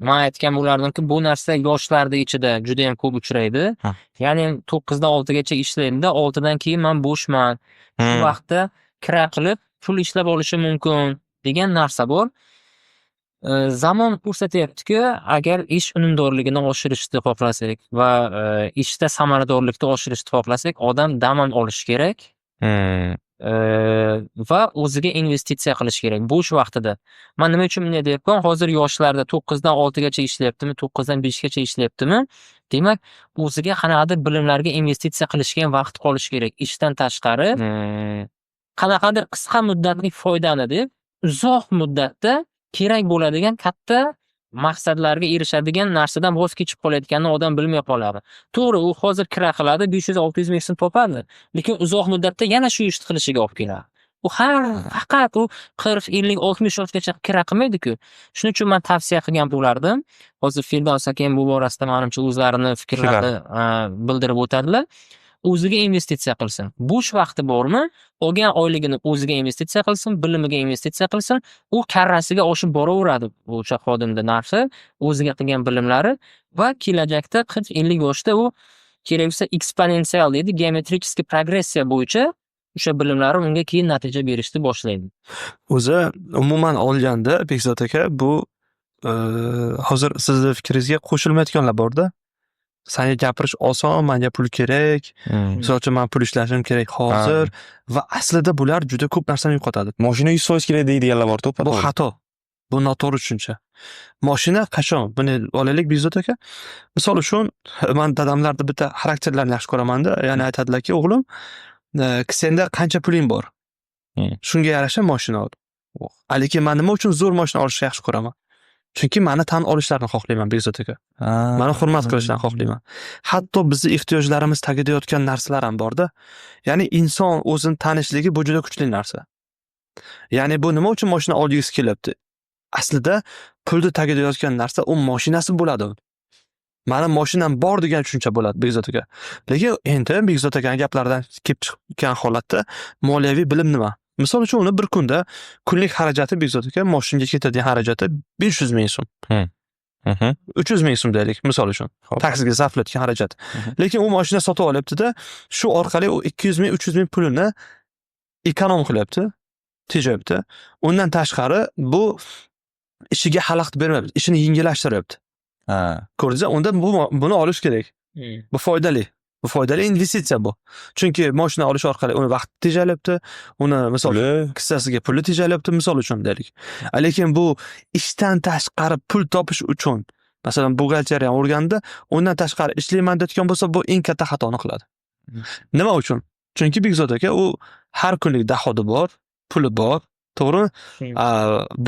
men aytgan bo'lardimki, bu narsa yoshlarning ichida juda ham ko'p uchraydi. Ya'ni 9 dan 6 gacha ishlaydida, 6 dan keyin men bo'shman. Shu vaqtda kira qilib pul ishlab olishim mumkin degan narsa bor. Zamon ko'rsatyapti-ku, agar ish unumdorligini oshirishni xohlasak va ishda samaradorlikni oshirishni xohlasak, odam dam olishi kerak. Va o'ziga investitsiya qilish kerak bo'sh vaqtida. Men nima uchun bunday deyapman? Hozir yoshlarda 9 dan 6 gacha ishlayaptimi, 9 dan 5 gacha ishlayaptimi? Demak, o'ziga qanaqadir bilimlarga investitsiya qilishga ham vaqt qolish kerak. Ishdan tashqari qanaqadir qisqa muddatlik foydani deb, uzoq muddatda kerak bo'ladigan katta maqsadlarga erishadigan narsadan voz kechib qolayotganini odam bilmay qoladi. To'g'ri, u hozir kira qiladi, 500-600 ming so'm topadi, lekin uzoq muddatda yana shu ishni qilishiga olib keladi. U faqat u 40, 50, 60 yoshgacha kira qilmaydi-ku. Shuning uchun men tavsiya qilgan bo'lardim. Hozir Firdaus aka ham bu borasida menimcha o'zlarini fikrlarini bildirib o'tadilar. O'ziga investitsiya qilsin. Bo'sh vaqti bormi? Olgan oyligini o'ziga investitsiya qilsin, bilimiga investitsiya qilsin. U karrasiga oshib boraveradi o'sha xodimning narxi, o'ziga qilgan bilimlari va kelajakda 40-50 yoshda u kerak bo'lsa eksponensial deydi, geometrический progressiya bo'yicha o'sha bilimlari unga keyin natija berishni boshlaydi. O'zi umuman olganda Bekzod aka, bu hozir sizni fikringizga qo'shilmayotganlar bor-da. Sanga gapirish oson, menga pul kerak. Misol uchun men pul ishlashim kerak hozir va aslida bular juda ko'p narsani yo'qotadi. Mashina 100% kerak deydiganlar bor to'p. Bu xato. Bu noto'g'ri tushuncha. Mashina qachon? Buni olaylik Bekzod aka. Misol uchun men dadamlarning bitta xarakterlarini yaxshi ko'raman-da. Ya'ni aytadilarki, o'g'lim, senda qancha puling bor? Shunga yarasha mashina ol. Lekin men nima uchun zo'r mashina olishni yaxshi ko'raman? Chunki meni tan olishlarini xohlayman Bekzod aka. Meni hurmat qilishlarini xohlayman. Hatto bizni ehtiyojlarimiz tagida yotgan narsalar ham bor-da. Ya'ni inson o'zini tanishligi bu juda kuchli narsa. Ya'ni bu nima uchun mashina olgingiz kelyapti? Aslida pulni tagida yotgan narsa u mashinasi bo'ladi. Meni mashinam bor degan tushuncha bo'ladi Bekzod aka. Lekin endi Bekzod akaning gaplaridan kelib chiqqan holatda moliyaviy bilim nima? Misol uchun uni bir kunda kunlik xarajati Bekzod aka, mashinaga ketadigan xarajati 500 ming so'm. 300 ming so'm deylik, misol uchun. Taksiga sarflayotgan xarajat. Lekin u mashina sotib olyapti-da, shu orqali u 200 ming, 300 ming pulini ekonom qilyapti, tejayapti. Undan tashqari bu ishiga xalaqit bermayapti, ishini yengillashtiryapti. Ko'rdingiz, unda buni olish kerak. Bu foydali. Bu foydali investitsiya bu. Chunki mashina olish orqali uni vaqt tejalyapti, uni misol kissasiga pulni tejalyapti misol uchun deylik. Lekin bu ishdan tashqari pul topish uchun, masalan, buxgalteriya o'rganda, undan tashqari ishlayman deyotgan bo'lsa, bu eng katta xatoni qiladi. Nima uchun? Chunki Bekzod aka u har kunlik dohodi bor, puli bor, to'g'rimi?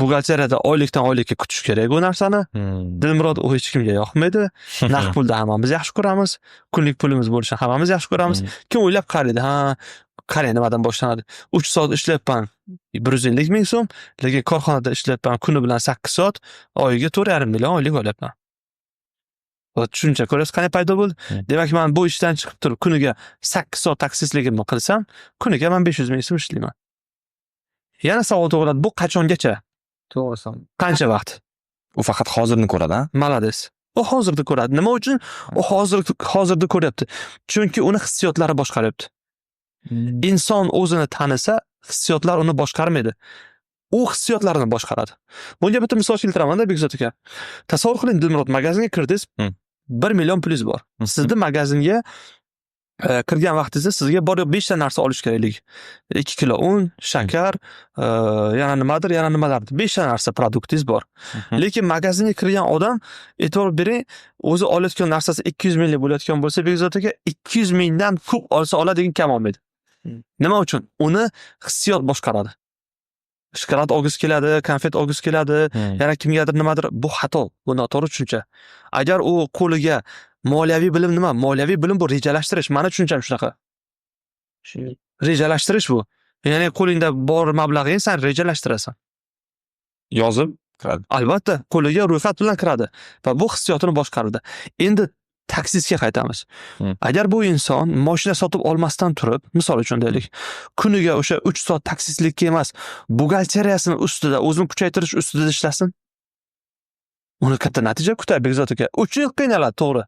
Buxgalteriyada oylikdan oylikka kutish kerak bu narsani. Dilmurod u hech kimga yoqmaydi. Naqd pulda hammamiz yaxshi ko'ramiz. Kunlik pulimiz bo'lishini hammamiz yaxshi ko'ramiz. Kim o'ylab qaraydi? Qarang nimadan boshlanadi. 3 soat ishlayapman, 150 ming so'm, lekin korxonada ishlayapman kuni bilan 8 soat, oyiga 4,5 million oylik olyapman. Va tushuncha ko'rasiz, qanday paydo bo'ldi? Demak, men bu ishdan chiqib turib kuniga 8 soat taksistligimni qilsam, kuniga men 500 ming so'm ishlayman. Yana savol tug'iladi, bu qachongacha? To'g'risi. Qancha vaqt? U faqat hozirni ko'radi, Malades. U hozirni ko'radi. Nima uchun? U hozirni ko'ryapti. Chunki uni hissiyotlari boshqaryapti. Inson o'zini tanisa, hissiyotlar uni boshqarmaydi. u hissiyotlarni boshqaradi. Bunga bitta misol keltiraman-da Bekzod aka. Tasavvur qiling, Dilmurod, magazinga kirdingiz. Hmm. 1 million pulingiz bor. Sizni magazinga kirgan vaqtingizda sizga bor 5 ta narsa olish keraklik. 2 kilo un, shakar, yana nimalardir. 5 ta narsa produktingiz bor. Lekin magazinga kirgan odam, e'tibor bering, o'zi olayotgan narsasi 200 minglik bo'layotgan bo'lsa, Bekzod aka 200 mingdan ko'p olsa oladigan kam olmaydi. Nima uchun? Uni hissiyot boshqaradi. Shokolad olgisi keladi, konfet olgisi keladi, yana kimgadir nimadir, bu xato, bu noto'g'ri tushuncha. Agar u qo'liga moliyaviy bilim nima? Moliyaviy bilim bu rejalashtirish. Meni tushuncham shunaqa. Rejalashtirish bu. Ya'ni qo'lingda bor mablag'ing sen rejalashtirasan. Yozib kiradi. Albatta, qo'liga ro'yxat bilan kiradi va bu hissiyotini boshqaradi. Endi taksistga qaytamiz. Agar bu inson mashina sotib olmasdan turib, misol uchun deylik, kuniga o'sha 3 soat taksistlikka emas, buxgalteriyasini ustida, o'zini kuchaytirish ustida ishlasin, uni katta natija kutadi Bekzod aka. 3 yil qiynaladi, to'g'ri.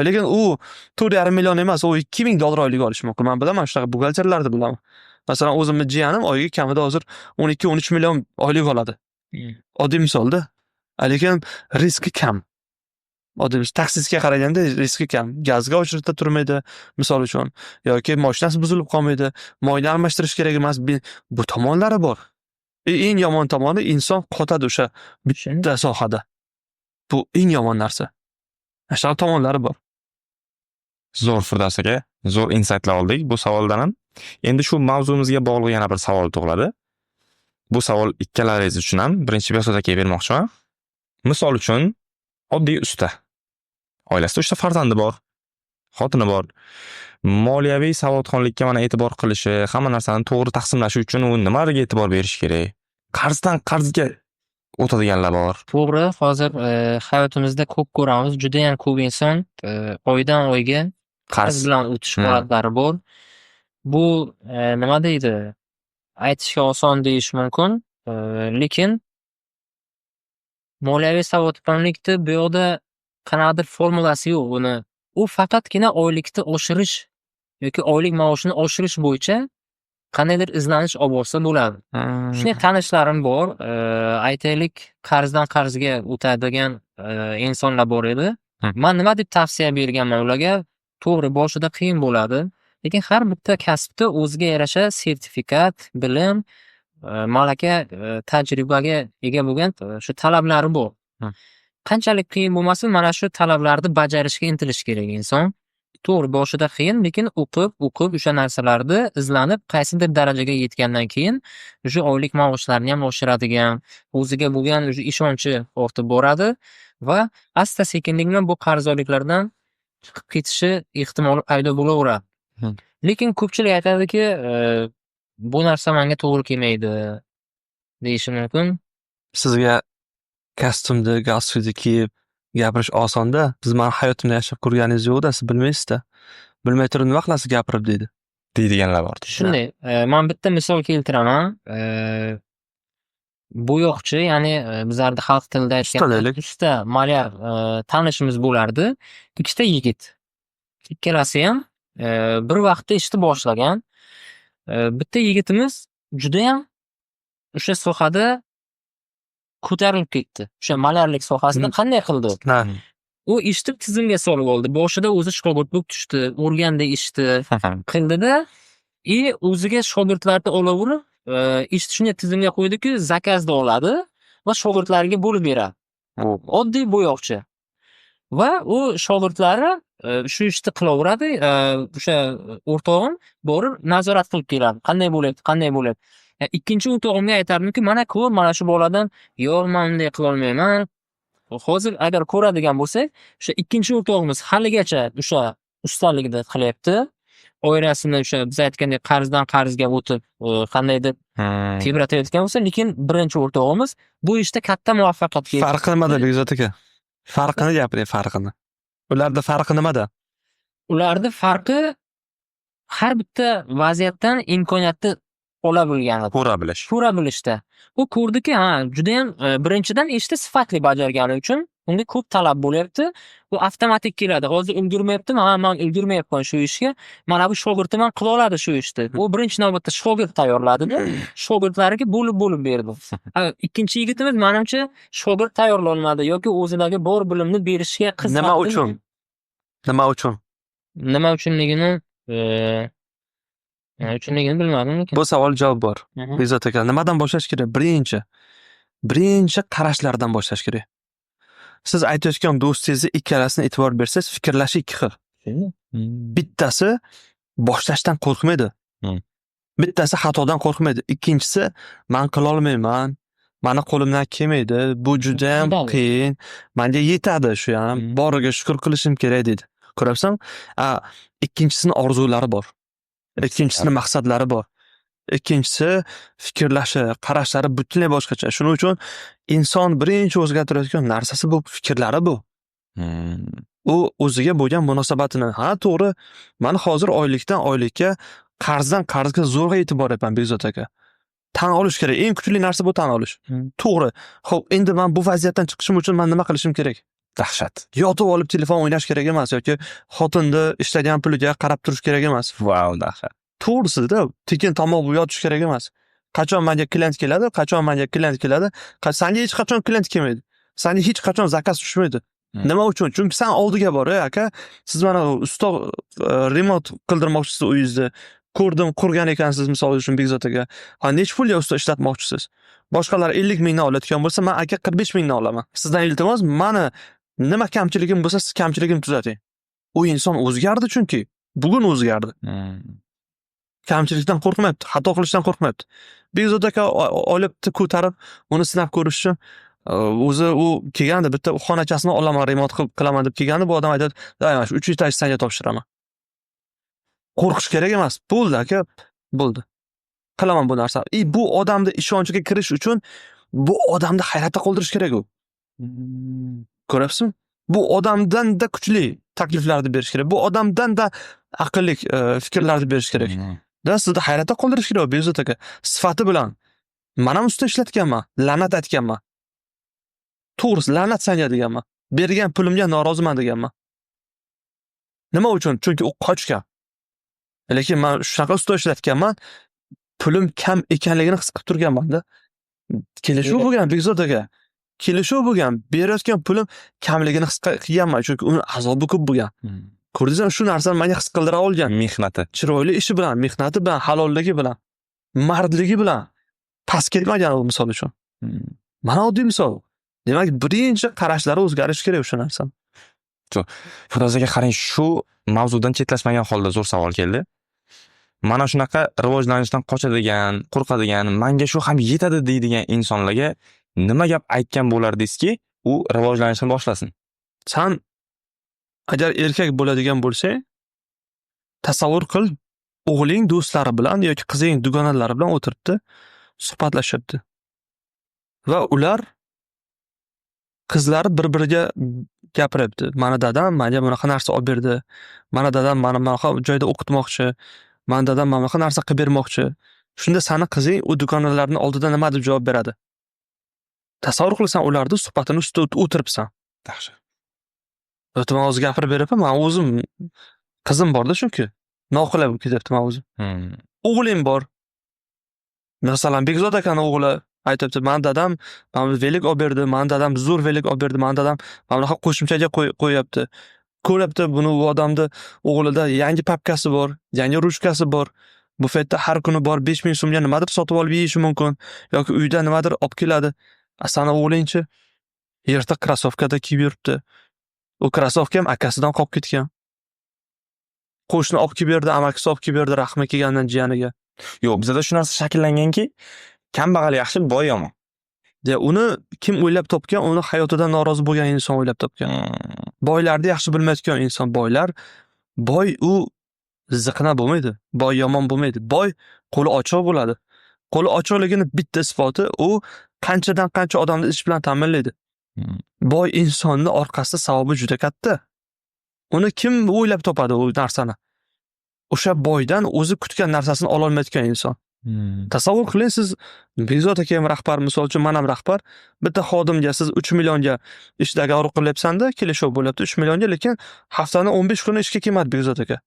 Lekin u 4,5 million emas, u 2000 dollar oylik olishi mumkin. Men bilaman, shunaqa buxgalterlarni bilaman. Masalan, o'zimni jiyanim oyiga kamida hozir 12-13 million oylik oladi. Oddiy misolda. Lekin riski kam. Oddiy taksistga qaraganda riski kam. Gazga o'chirib turmaydi, misol uchun, yoki mashinasi buzilib qolmaydi, moyni almashtirish kerak emas. Bu tomonlari bor. Eng yomon tomoni inson qotadi o'sha bitta sohada. Bu eng yomon narsa. Ashar tomonlari bor. Zo'r Firdavs aka, zo'r insightlar oldik bu savoldan ham. Endi shu mavzumizga bog'liq yana bir savol tug'iladi. Bu savol ikkalaringiz uchun ham birinchi Bekzod akaga bermoqchiman. Misol uchun oddiy usta. Oilasida 3 ta farzandi bor, xotini bor. Moliyaviy savodxonlikka mana e'tibor qilishi, hamma narsani to'g'ri taqsimlashi uchun u nimalarga e'tibor berish kerak? Qarzdan qarzga o'tadiganlar bor. To'g'ri, hozir hayotimizda ko'p ko'ramiz. Juda ham ko'p inson oydan oyga qarz bilan o'tish holatlari bor. Bu nima deydi? Aytishga oson deyish mumkin, lekin moliyaviy savodxonlikda bu yoqda qanaqadir formulasi yo'q uni. U faqatgina oylikni oshirish yoki oylik maoshini oshirish bo'yicha qandaydir izlanish olib borsa bo'ladi. Shunday tanishlarim bor. Aytaylik, qarzdan qarzga o'tadigan insonlar bor edi. Men nima deb tavsiya berganman ularga? To'g'ri, boshida qiyin bo'ladi, lekin har bitta kasbda o'ziga yarasha sertifikat, bilim, malaka, tajribaga ega bo'lgan shu talablari bor. Qanchalik qiyin bo'lmasin, mana shu talablarni bajarishga intilish kerak inson. To'g'ri, boshida qiyin, lekin o'qib o'sha narsalarni izlanib, qaysidir darajaga yetgandan keyin o'sha oylik maoshlarni ham oshiradigan, o'ziga bo'lgan o'sha ishonchi ortib boradi va asta-sekinlik bilan bu qarzdorliklardan chiqib ketishi ehtimoli paydo bo'laveradi. Lekin ko'pchilik aytadiki, bu narsa menga to'g'ri kelmaydi deyishi mumkin. Sizga kostyumni, galstukni kiyib gapirish osonda. Siz meni hayotimda yashab ko'rganingiz yo'q-da, siz bilmaysizda. Bilmay turib nima qilasiz gapirib deydi. Deydiganlar bor. Shunday, men bitta misol keltiraman. Bo'yoqchi, ya'ni bizlarda xalq tilida aytganda ikkita malyar tanishimiz bo'lardi. Ikkita yigit. Ikkalasi ham bir vaqtda ishni boshlagan. Bitta yigitimiz juda ham o'sha sohada ko'tarilib ketdi. O'sha malyarlik sohasida qanday qildi? U ishni tizimga solib oldi. Boshida o'zi shogird bo'lib tushdi, o'rganda ishni qildida, o'ziga shogirdlarni olaverib, ishni shunday tizimga qo'ydiki, zakazda oladi va shogirdlariga bo'lib beradi. Oddiy bo'yoqchi. Va u shogirdlari shu ishni qilaveradi, o'sha o'rtog'im borib nazorat qilib keladi. Qanday bo'lyapti? Ikkinchi o'rtog'imga aytardimki, mana ko'r, mana shu boladan yo'q, men bunday qila olmayman. Hozir agar ko'radigan bo'lsak, o'sha ikkinchi o'rtog'imiz haligacha o'sha ustaligida qilyapti. Oilasini o'sha biz aytgandek qarzdan qarzga o'tib, qandaydir tebratayotgan bo'lsa, lekin birinchi o'rtog'imiz bu ishda katta muvaffaqiyatga erishdi. Farqi nimada Bekzod aka? Farqini gapiring, farqini. Ularda farqi nimada? Ularda farqi har bitta vaziyatdan imkoniyatni ola bilganida. Ko'ra bilishda. U ko'rdiki, juda ham birinchidan ishni sifatli bajargani uchun unga ko'p talab bo'lyapti. Bu avtomatik keladi. Hozir ulgurmayaptimi? Ha, men ulgurmayapman shu ishga. Mana bu shogirdim ham qila oladi shu ishni. U birinchi navbatda shogird tayyorladida, shogirdlariga bo'lib berdi. Ikkinchi yigitimiz menimcha shogird tayyorlanmadi yoki o'zidagi bor bilimni berishga qiziqdi. Nima uchun? Nima uchun? Nima uchunligini bilmadim lekin. Bu savol javob bor. Mhm. Bekzod aka, nimadan boshlash kerak? Birinchi qarashlardan boshlash kerak. Siz aytayotgan do'stingizni ikkalasini e'tibor bersangiz, fikrlashi ikki xil. Bittasi boshlashdan qo'rqmaydi. Hmm. Bittasi xatodan qo'rqmaydi. Ikkinchisi men qila olmayman, meni qo'limdan kelmaydi, bu juda ham Yetadi. qiyin, menga yetadi shu ham, boriga shukur qilishim kerak deydi. Ko'ryapsan? Ikkinchisini orzulari bor. Ikkinchisini maqsadlari bor. Ikkinchisi fikrlashi, qarashlari butunlay boshqacha. Shuning uchun inson birinchi o'zgartirayotgan narsasi bu fikrlari bu. U o'ziga bo'lgan munosabatini. Ha, to'g'ri. Men hozir oylikdan oylikka, qarzdan qarzga zo'rg'a yetib boryapman Bekzod aka. Tan olish kerak. Eng kuchli narsa bu tan olish. To'g'ri. Xo'p, endi men bu vaziyatdan chiqishim uchun men nima qilishim kerak? Dahshat. Yotib olib telefon o'ynash kerak emas yoki xotinni ishlagan puliga qarab turish kerak emas. Wow, dahshat. To'g'risida tekin tomoq yotish kerak emas. Qachon menga klient keladi, sanga hech qachon klient kelmaydi. Sanga hech qachon zakaz tushmaydi. Nima uchun? Chunki sen oldiga bor, aka. Siz mana ustoq remont qildirmoqchisiz uyingizni. Ko'rdim, qurgan ekansiz misol uchun Bekzod aka. Ha, nech pulga usta ishlatmoqchisiz? Boshqalar 50 mingdan olayotgan bo'lsa, men aka 45 mingdan olaman. Sizdan iltimos, meni nima kamchiligim bo'lsa, siz kamchiligimni tuzating. U inson o'zgardi chunki. Bugun o'zgardi. Kamchilikdan qo'rqmayapti, xato qilishdan qo'rqmayapti. Bekzod aka olibdi ko'tarib, uni sinab ko'rish uchun o'zi u kelganda bitta xonachasini olaman, remont qilaman deb kelganda bu odam aytadi, "Mana shu 3 etaj senga topshiraman." Qo'rqish kerak emas. Bo'ldi aka, bo'ldi. Qilaman bu narsani. Bu odamni ishonchiga kirish uchun bu odamni hayratda qoldirish kerak u. Ko'ryapsizmi? Bu odamdan-da kuchli takliflarni berish kerak. Bu odamdan-da aqlli fikrlarni berish kerak. Da sizni hayratda qoldirish kerak Bekzod aka. Sifati bilan. Men ham usta ishlatganman, la'nat aytganman. To'g'risi, la'nat sanga deganman. Bergan pulimga noroziman deganman. Nima uchun? Chunki u qochgan. Lekin men shunaqa usta ishlatganman, pulim kam ekanligini his qilib turganman-da. Kelishuv bo'lgan Bekzod aka. Kelishuv bo'lgan. Berayotgan pulim kamligini his qilganman, chunki uni azobi ko'p bo'lgan. Ko'rdingizmi, shu narsani menga his qildira olgan. Mehnati. Chiroyli ishi bilan, mehnati bilan, halolligi bilan, mardligi bilan past ketmagan u misol uchun. Mana oddiy misol. Demak, birinchi qarashlari o'zgarishi kerak o'sha narsani. Firoz aka, qarang, shu mavzudan chetlashmagan holda zo'r savol keldi. Mana shunaqa rivojlanishdan qochadigan, qo'rqadigan, menga shu ham yetadi deydigan insonlarga nima gap aytgan bo'lardingizki, u rivojlanishni boshlasin? Sen agar erkak bo'ladigan bo'lsang, tasavvur qil, o'g'ling do'stlari bilan yoki qizing dugonalari bilan o'tiribdi, suhbatlashyapti. Va ular qizlari bir-biriga gapiryapti. Mana dadam menga bunaqa narsa olib berdi. Mana dadam meni bunaqa joyda o'qitmoqchi. Mana dadam mana bunaqa narsa qilib bermoqchi. Shunda seni qizing u dugonalarning oldida nima deb javob beradi? Tasavvur qilsan, ularning suhbatini ustida o'tiribsan. Dahshat. Men hozir gapirib berapman, men o'zim qizim borda chunki. Noqulay bo'lib ketyapti men o'zim. O'g'lim bor. Masalan, Bekzod akani o'g'li aytibdi, "Men dadam mana velik olib berdi, men dadam zo'r velik olib berdi, men dadam mana bunaqa qo'shimchaga qo'yapti." Ko'ryapti, buni u odamni o'g'lida yangi papkasi bor, yangi ruchkasi bor. Bufetda har kuni bor 5 ming so'mga nimadir sotib olib yeyishi mumkin yoki uyda nimadir olib keladi. Asana o'g'lingchi yirtiq krossovkada kiyib yuribdi. U krossovka ham akasidan qolib ketgan. Qo'shni olib kelib berdi, amakisi olib kelib berdi rahmi kelgandan jiyaniga. Yo'q, bizda shu narsa shakllanganki, kambag'al yaxshi, boy yomon. Uni kim o'ylab topgan? Uni hayotidan norozi bo'lgan inson o'ylab topgan. Boylarni yaxshi bilmayotgan inson, boy u ziqna bo'lmaydi. Boy yomon bo'lmaydi. Boy qo'li ochiq bo'ladi. Qo'li ochiqligini bitta isboti u qanchadan qancha odamni ish bilan ta'minlaydi. Boy insonning orqasida savobi juda katta. Uni kim o'ylab topadi u narsani? O'sha boydan o'zi kutgan narsasini ola olmayotgan inson. Tasavvur qiling, siz Bekzod aka ham rahbar, misol uchun men ham rahbar. Bitta xodimga siz 3 millionga ish dogovor qilyapsanda, kelishuv bo'lyapti 3 millionga, lekin haftaning 15 kuni ishga kelmadi Bekzod aka.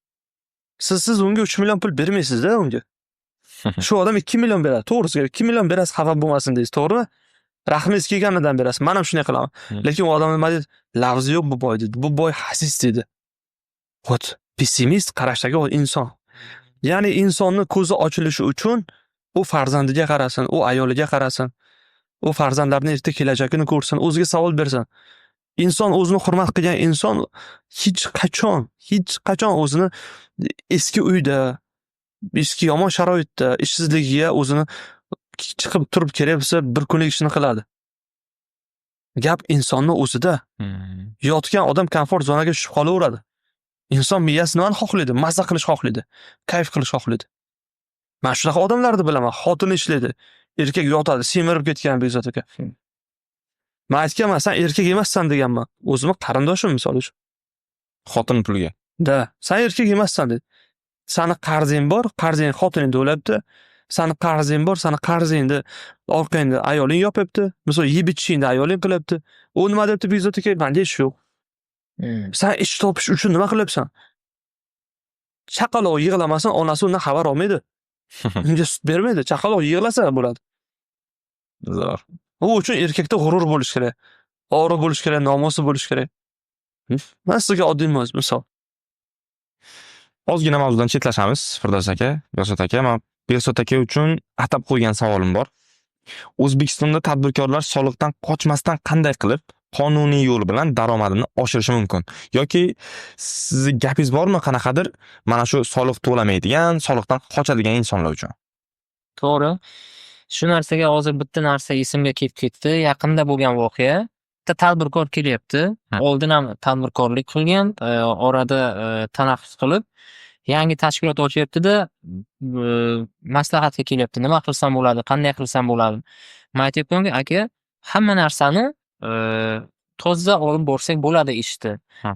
Siz unga 3 million pul bermaysiz-da unga. Shu odam 2 million beradi. To'g'risiga 2 million berasiz, xafa bo'lmasin deysiz, to'g'rimi? Rahmingiz kelganidan berasiz. Men ham shunday qilaman. Lekin u odam nima dedi? Lafzi yo'q bu boy dedi. Bu boy xasis dedi. Vot, pessimist qarashdagi inson. Ya'ni insonni ko'zi ochilishi uchun u farzandiga qarasin, u ayoliga qarasin. U farzandlarining erta kelajagini ko'rsin, o'ziga savol bersin. Inson o'zini hurmat qilgan inson hech qachon o'zini eski uyda, eski yomon sharoitda, ishsizligiga o'zini chiqib turib kerak bo'lsa, bir kunlik ishni qiladi. Gap insonni o'zida. Yotgan odam komfort zonaga tushib qolaveradi. Inson miyasi nimani xohlaydi? Mazza qilish xohlaydi, kayf qilish xohlaydi. Men shunaqa odamlarni bilaman. Xotini ishlaydi, erkak yotadi, semirib ketgan Bekzod aka. Men aytganman, sen erkak emassan deganman. O'zimni qarindoshim misol uchun. Xotin puliga. Da, sen erkak emassan dedi. Sani qarzing bor, qarzing xotining to'labdi. Sani qarzing bor, sani qarzingni orqangda ayoling yopibdi. Misol yeb ichishingni ayoling qilyapti. U nima debdi Bekzod aka? Menda ish yo'q. Sen ish topish uchun nima qilyapsan? Chaqaloq yig'lamasin, onasi undan xabar olmaydi. Unga sut bermaydi. Chaqaloq yig'lasa bo'ladi. Zarar. U uchun erkakda g'urur bo'lish kerak. Ori bo'lish kerak, nomusi bo'lish kerak. Men sizga oddiy misol. Ozgina mavzudan chetlashamiz, Firdaus aka, Bekzod aka. Men Bekzod aka uchun atab qo'ygan savolim bor. O'zbekistonda tadbirkorlar soliqdan qochmasdan qanday qilib qonuniy yo'l bilan daromadini oshirishi mumkin? Yoki sizning gapingiz bormi qanaqadir mana shu soliq to'lamaydigan, soliqdan qochadigan insonlar uchun? To'g'ri. Shu narsaga hozir bitta narsa esimga kelib ketdi. Yaqinda bo'lgan voqea. Bitta tadbirkor kelyapti. Oldin ham tadbirkorlik qilgan, orada tanaffus qilib yangi tashkilot ochyapti-da, maslahatga kelyapti. Nima qilsam bo'ladi, qanday qilsam bo'ladi? Men aytyapmanki, aka, hamma narsani toza olib borsak bo'ladi ishni.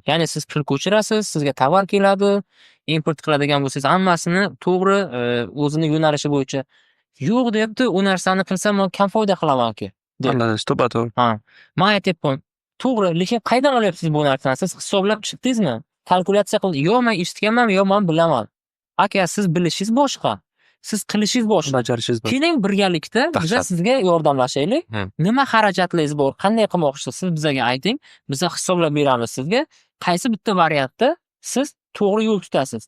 Ya'ni siz pul ko'chirasiz, sizga tovar keladi, import qiladigan bo'lsangiz, hammasini to'g'ri o'zining yo'nalishi bo'yicha. Yo'q deyapti, u narsani qilsam men kam foyda qilaman-ki. Anladingiz, to'g'ri. Ha. Men aytyapman, to'g'ri, lekin qaydan olyapsiz bu narsani? Siz hisoblab chiqdingizmi? Kalkulyatsiya qildi. Yo men eshitganman, yo men bilaman. Aka, siz bilishingiz boshqa. Siz qilishingiz boshqa. Bajarishingiz boshqa. Keling birgalikda biz sizga yordamlashaylik. Nima xarajatlaringiz bor? Qanday qilmoqchisiz? Siz bizga ayting. Biz hisoblab beramiz sizga. Qaysi bitta variantda siz to'g'ri yo'l tutasiz.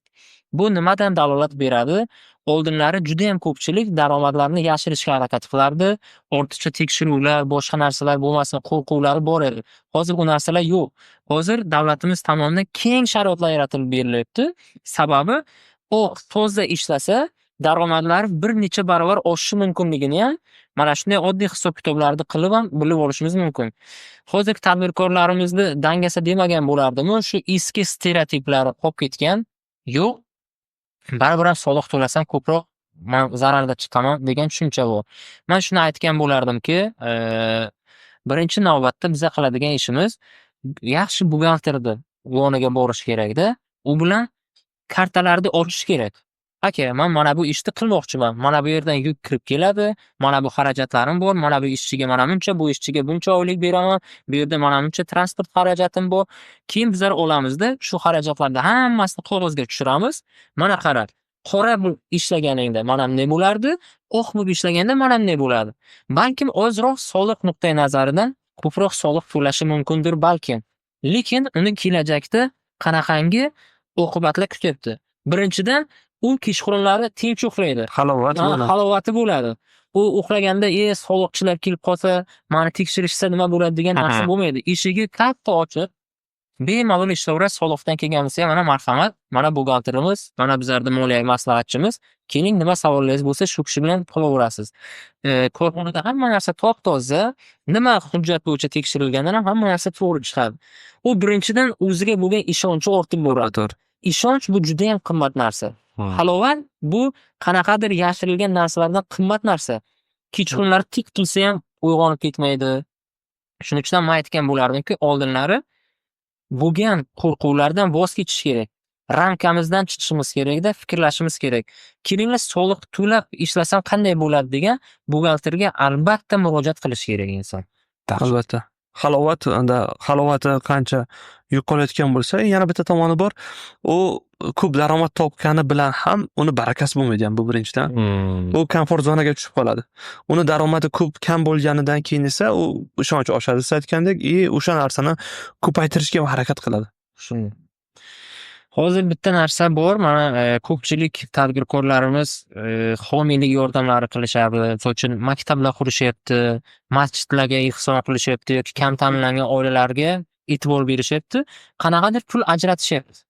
Bu nimadan dalolat beradi? Oldinlari juda ham ko'pchilik daromadlarni yashirishga harakat qilardi. Ortiqcha tekshiruvlar, boshqa narsalar bo'lmasin, qo'rquvlari bor edi. Hozir bu narsalar yo'q. Hozir davlatimiz tomonidan keng sharoitlar yaratib berilyapti. Sababi u toza ishlasa, daromadlari bir necha barobar oshishi mumkinligini ham mana shunday oddiy hisob-kitoblarni qilib ham bilib olishimiz mumkin. Hozirgi tadbirkorlarimizni dangasa demagan bo'lardimi? Shu eski stereotiplar qolib ketgan. Yo'q. Baribir ham soliq to'lasam ko'proq men zararda chiqaman degan tushuncha bor. Men shuni aytgan bo'lardimki, birinchi navbatda biz qiladigan ishimiz yaxshi buxgalterni yoniga borish kerak-da. U bilan kartalarni ochish kerak. Aka, men mana bu ishni qilmoqchiman. Mana bu yerdan yuk kirib keladi. Mana bu xarajatlarim bor. Mana bu ishchiga mana buncha, bu ishchiga buncha oylik beraman. Bu yerda mana buncha transport xarajatim bor. Keyin bizlar olamizda shu xarajatlarni hammasini qog'ozga tushiramiz. Mana qarang. Qora bu ishlaganingda mana ne bo'lardi? Oq bo'lib ishlaganda mana ne bo'ladi? Balkim ozroq soliq nuqtai nazaridan ko'proq soliq to'lashi mumkindir balkim. Lekin uni kelajakda qanaqangi oqibatlar kutyapti? Birinchidan u kechqurunlari tinch uxlaydi. Halovati bo'ladi. U uxlaganda, soliqchilar kelib qolsa, meni tekshirishsa nima bo'ladi degan narsa bo'lmaydi. Eshigi katta ochiq, bemalol ishlayveradi. Soliqdan kelganimizga mana marhamat, mana buxgalterimiz, mana bizlarning moliyaviy maslahatchimiz. Keling, nima savollaringiz bo'lsa, shu kishi bilan qilaverasiz. Korxonada hamma narsa top-toza, nima hujjat bo'yicha tekshirilgandan ham hamma narsa to'g'ri chiqadi. U birinchidan o'ziga bo'lgan ishonchi ortib boradi. Ishonch bu juda ham qimmat narsa. Halovat bu qanaqadir yashirilgan narsalardan qimmat narsa. Kechqurunlar tik qilsa ham uyg'onib ketmaydi. Shuning uchun men aytgan bo'lardimki, oldinlari bo'lgan qo'rquvlardan voz kechish kerak. ramkamizdan chiqishimiz kerakda, fikrlashimiz kerak. Kelinglar soliq to'lab ishlasam qanday bo'ladi degan buxgalterga albatta murojaat qilish kerak inson. Albatta. Halovati qancha yo'qolayotgan bo'lsa, yana bitta tomoni bor. U ko'p daromad topgani bilan ham uni barakasi bo'lmaydi ham, bu birinchidan. U komfort zonaga tushib qoladi. Uni daromadi kam bo'lganidan keyin esa u ishonch oshadi, siz aytgandek, o'sha narsani ko'paytirishga harakat qiladi. Shunday. Hozir bitta narsa bor, mana ko'pchilik tadbirkorlarimiz homiylik yordamlari qilishadi. Misol uchun maktablar qurishyapti, masjidlarga ehson qilishyapti yoki kam ta'minlangan oilalarga e'tibor berishyapti. Qanaqadir pul ajratishyapti.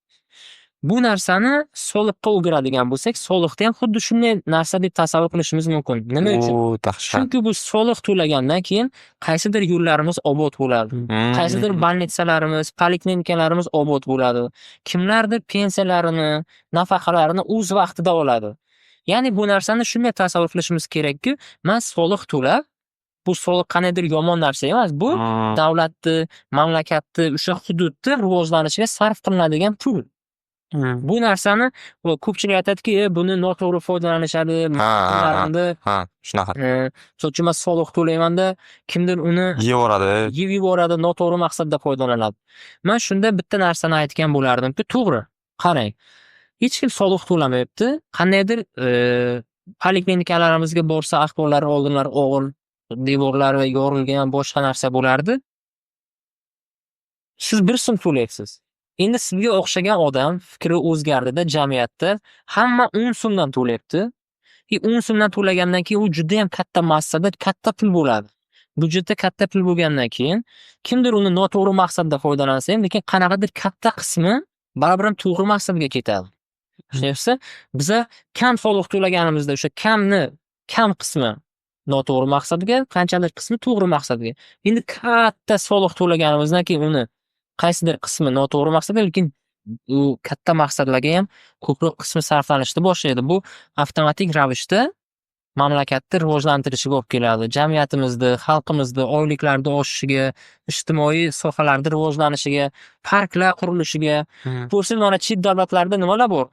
Bu narsani soliqqa o'giradigan bo'lsak, soliqni ham xuddi shunday narsa deb tasavvur qilishimiz mumkin. Nima uchun? Dahshat. Chunki bu soliq to'lagandan keyin qaysidir yo'llarimiz obod bo'ladi. Qaysidir bolnitsalarimiz, poliklinikalarimiz obod bo'ladi. Kimlardir pensiyalarini, nafaqalarini o'z vaqtida oladi. Ya'ni bu narsani shunday tasavvur qilishimiz kerakki, men soliq to'lab, bu soliq qanaydir yomon narsa emas, bu davlatni, mamlakatni, o'sha hududni rivojlanishiga sarf qilinadigan pul. Bu narsani ko'pchilik aytadiki, buni noto'g'ri foydalanishadi, shunaqa. Misol uchun men soliq to'layman-da, kimdir uni yeb yuboradi, noto'g'ri maqsadda foydalanadi. Men shunda bitta narsani aytgan bo'lardimki, to'g'ri, qarang. Hech kim soliq to'lamayapti. Qandaydir poliklinikalarimizga borsa, ahvollari oldinlari og'ir, devorlari yorilgan, boshqa narsa bo'lardi. Siz 1 so'm to'laysiz. Endi sizga o'xshagan odam fikri o'zgardida jamiyatda hamma 10 so'mdan to'layapti. 10 so'mdan to'lagandan keyin u juda ham katta massada katta pul bo'ladi. Budjetda katta pul bo'lgandan keyin kimdir uni noto'g'ri maqsadda foydalansa ham, lekin qanaqadir katta qismi baribir ham to'g'ri maqsadga ketadi. Tushunayapsiz? Biza kam soliq to'laganimizda o'sha kam qismi noto'g'ri maqsadga, qanchadir qismi to'g'ri maqsadga. Endi katta soliq to'laganimizdan keyin uni qaysidir qismi noto'g'ri maqsadga, lekin u katta maqsadlarga ham ko'proq qismi sarflanishni boshlaydi. Bu avtomatik ravishda mamlakatni rivojlantirishiga olib keladi. Jamiyatimizni, xalqimizni oyliklarni oshishiga, ijtimoiy sohalarda rivojlanishiga, parklar qurilishiga. Ko'rsangiz, mana chet davlatlarda nimalar bor?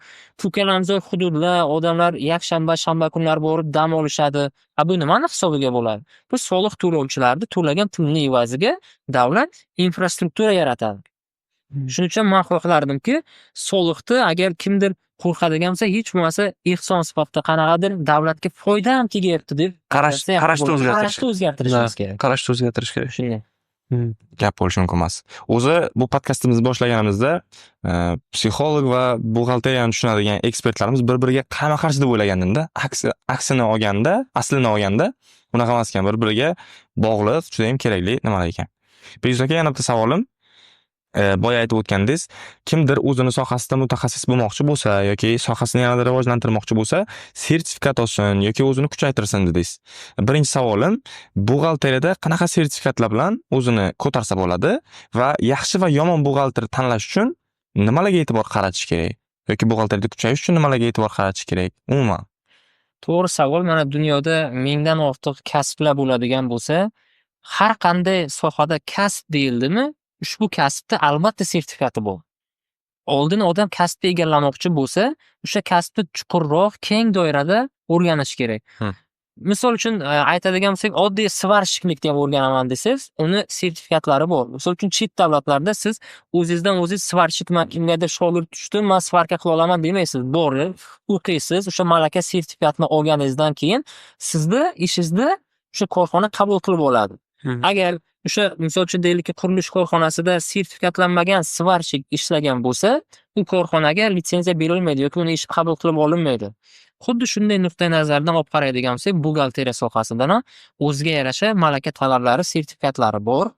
Ko'kalamzor hududlar, odamlar yakshanba, shanba kunlari borib dam olishadi. Bu nimani hisobiga bo'ladi? Bu soliq to'lovchilarning to'lagan pulning evaziga davlat infrastruktura yaratadi. Shuning uchun men xohlardimki, soliqni agar kimdir qo'rqadigan bo'lsa, hech bo'lmasa ehson sifatida qanaqadir davlatga foyda ham tegyapti deb qarashni o'zgartirishimiz kerak. Qarashni o'zgartirish kerak. Shunday. Gap bo'lishi mumkin emas. O'zi bu podkastimizni boshlaganimizda psixolog va buxgalteriyani tushunadigan ekspertlarimiz bir-biriga qarama-qarshi deb o'ylagandimda, aksini olganda, aslini olganda unaqa emas ekan, bir-biriga bog'liq, juda ham kerakli nimalar ekan. Beyuz aka, yana bitta savolim. Boya aytib o'tgandingiz, kimdir o'zini sohasida mutaxassis bo'lmoqchi bo'lsa yoki sohasini yanada rivojlantirmoqchi bo'lsa, sertifikat olsin yoki o'zini kuchaytirsin dedingiz. Birinchi savolim, buxgalteriyada qanaqa sertifikatlar bilan o'zini ko'tarsa bo'ladi va yaxshi va yomon buxgalter tanlash uchun nimalarga e'tibor qaratish kerak? Yoki buxgalteriyada kuchayish uchun nimalarga e'tibor qaratish kerak? Umuman. To'g'ri savol. Mana dunyoda mingdan ortiq kasblar bo'ladigan bo'lsa, har qanday sohada kasb deyildimi, ushbu kasbda albatta sertifikati bor. Oldin odam kasbni egallamoqchi bo'lsa, o'sha kasbni chuqurroq, keng doirada o'rganish kerak. Misol uchun aytadigan bo'lsak, oddiy svarshiklikni ham o'rganaman desangiz, uni sertifikatlari bor. Misol uchun chet davlatlarda siz o'zingizdan o'zingiz svarshikman, kimgadir shogird tushdim, men svarka qila olaman demaysiz. Borib, o'qiysiz, o'sha malaka sertifikatni olganingizdan keyin sizni ishingizni o'sha korxona qabul qilib oladi. Agar o'sha misol uchun deylikki qurilish korxonasida sertifikatlanmagan svarshik ishlagan bo'lsa, u korxonaga litsenziya berilmaydi yoki uni ish qabul qilib olinmaydi. Xuddi shunday nuqtai nazardan olib qaraydigan bo'lsak, buxgalteriya sohasidan ham o'ziga yarasha malaka talablari, sertifikatlari bor.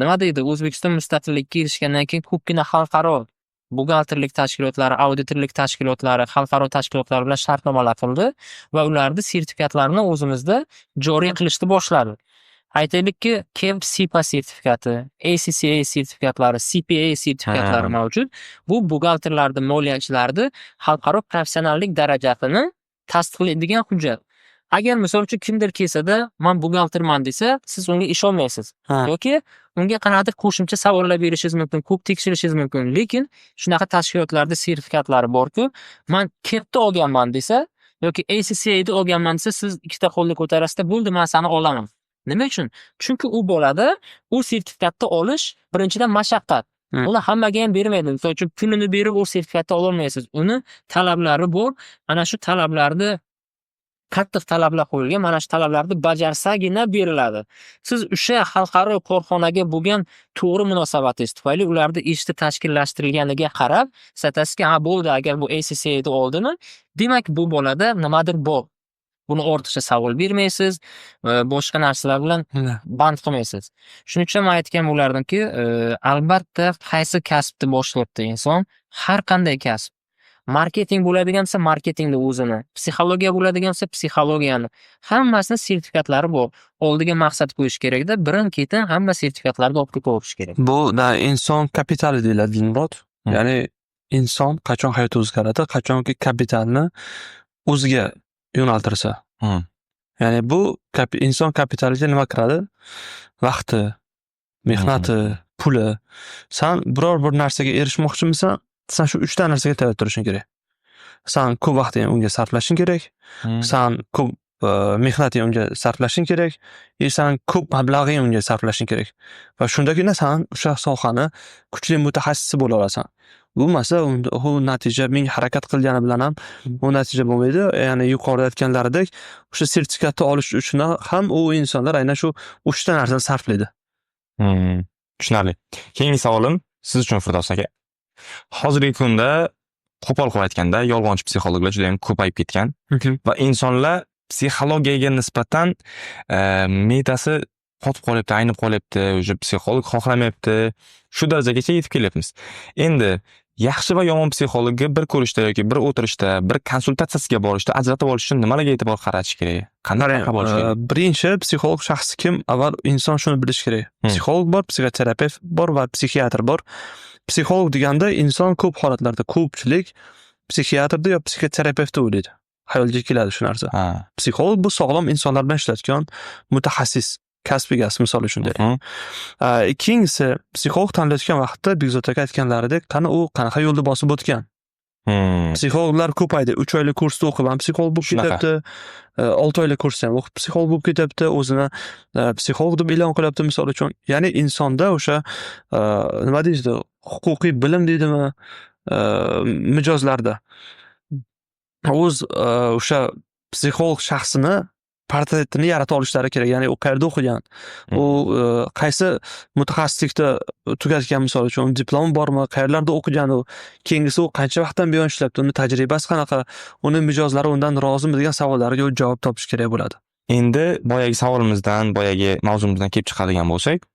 Nima deydi? O'zbekiston mustaqillikka erishgandan keyin ko'pgina xalqaro buxgalterlik tashkilotlari, auditorlik tashkilotlari, xalqaro tashkilotlar bilan shartnomalar qildi va ularning sertifikatlarini o'zimizda joriy qilishni boshladi. Aytaylikki, KEMP SIPA sertifikati, ACCA sertifikatlari, CPA sertifikatlari mavjud. Bu buxgalterlarning, moliyachilarning xalqaro professionallik darajasini tasdiqlaydigan hujjat. Agar misol uchun kimdir kelsada, "Men buxgalterman" desa, siz unga ishonmaysiz. Ha. Yoki unga qanaqadir qo'shimcha savollar berishingiz mumkin, ko'p tekshirishingiz mumkin. Lekin shunaqa tashkilotlarda sertifikatlari bor-ku, "Men KEPni olganman" desa yoki ACCA'ni olganman desa, siz ikkita qo'lni ko'tarasizda, "Bo'ldi, men seni olaman." Nima uchun? Chunki u bo'ladi, u sertifikatni olish birinchidan mashaqqat. Hmm. Ular hammaga ham bermaydi. Misol uchun pulini berib u sertifikatni ololmaysiz. Uni talablari bor. Ana shu talablarni qattiq talablar qo'yilgan. Mana shu talablarni bajarsagina beriladi. Siz o'sha xalqaro korxonaga bo'lgan to'g'ri munosabatingiz tufayli ularda ishni tashkillashtirilganiga qarab, siz aytasizki, "Ha, bo'ldi, agar bu ACCA'ni oldimi, demak bu bolada nimadir bor." Buni ortiqcha savol bermaysiz, boshqa narsalar bilan band qilmaysiz. Shuning uchun men aytgan bo'lardimki, albatta qaysi kasbni boshlayapti inson, har qanday kasb. Marketing bo'ladigan bo'lsa, marketingni o'zini, psixologiya bo'ladigan bo'lsa, psixologiyani. Hammasini sertifikatlari bor. Oldiga maqsad qo'yish kerakda, birin-ketin hamma sertifikatlarni olib ketaverish kerak. Bu inson kapitali deyiladi Dilmurod. Hmm. Ya'ni inson qachon hayoti o'zgaradi, qachonki kapitalni o'ziga yo'naltirsa. Hmm. Ya'ni bu inson kapitaliga nima kiradi? Vaqti, mehnati, puli. Sen biror bir narsaga erishmoqchimisan, sen shu 3 ta narsaga tayyor turishing kerak. Sen ko'p vaqtingni unga sarflashing kerak. Sen ko'p mehnating unga sarflashing kerak. Sen ko'p mablag'ing unga sarflashing kerak. Va shundagina sen o'sha sohani kuchli mutaxassisi bo'la olasan. Bo'lmasa u natija ming harakat qilgani bilan ham u natija bo'lmaydi. Ya'ni yuqorida aytganlaridek, o'sha sertifikatni olish uchun ham u insonlar aynan shu 3 ta narsani sarflaydi. Tushunarli. Keyingi savolim siz uchun Firdos aka. Hozirgi kunda qo'pol qilib aytganda yolg'onchi psixologlar juda ham ko'payib ketgan va insonlar psixologiyaga nisbatan me'dasi qotib qolyapti, aynib qolyapti, o'sha psixolog xohlamayapti. Shu darajagacha yetib kelyapmiz. Endi yaxshi va yomon psixologga bir ko'rishda yoki bir o'tirishda, bir konsultatsiyasiga borishda ajratib olish uchun nimalarga e'tibor qaratish kerak? Qanday qabul qilish kerak? Birinchi psixolog shaxsi kim? Avval inson shuni bilish kerak. Psixolog bor, psixoterapevt bor va psixiatr bor. Psixolog deganda inson ko'p holatlarda, ko'pchilik psixiatrni yo psixoterapevtni o'ylaydi. Xayolga keladi shu narsa. Psixolog bu sog'lom insonlar bilan ishlayotgan mutaxassis, kasb egasi misol uchun deylik. Ikkinchisi, psixolog tanlayotgan vaqtda Begzod aka aytganlaridek, qani u qanaqa yo'lda bosib o'tgan? Psixologlar ko'paydi. 3 oylik kursda o'qib ham psixolog bo'lib ketyapti. 6 oylik kursda ham o'qib psixolog bo'lib ketyapti. O'zini psixolog deb e'lon qilyapti misol uchun. Ya'ni insonda o'sha nima deydi, huquqiy bilim deydimi, mijozlarda o'sha psixolog shaxsini portretini yarata olishlari kerak. Ya'ni u qayerda o'qigan, u qaysi mutaxassislikda tugatgan misol uchun, diplomi bormi, qayerlarda o'qigan u, keyingisi u qancha vaqtdan buyon ishlayapti, uni tajribasi qanaqa, uni mijozlari undan rozimi degan savollarga javob topish kerak bo'ladi. Endi boyagi savolimizdan, boyagi mavzumizdan kelib chiqadigan bo'lsak,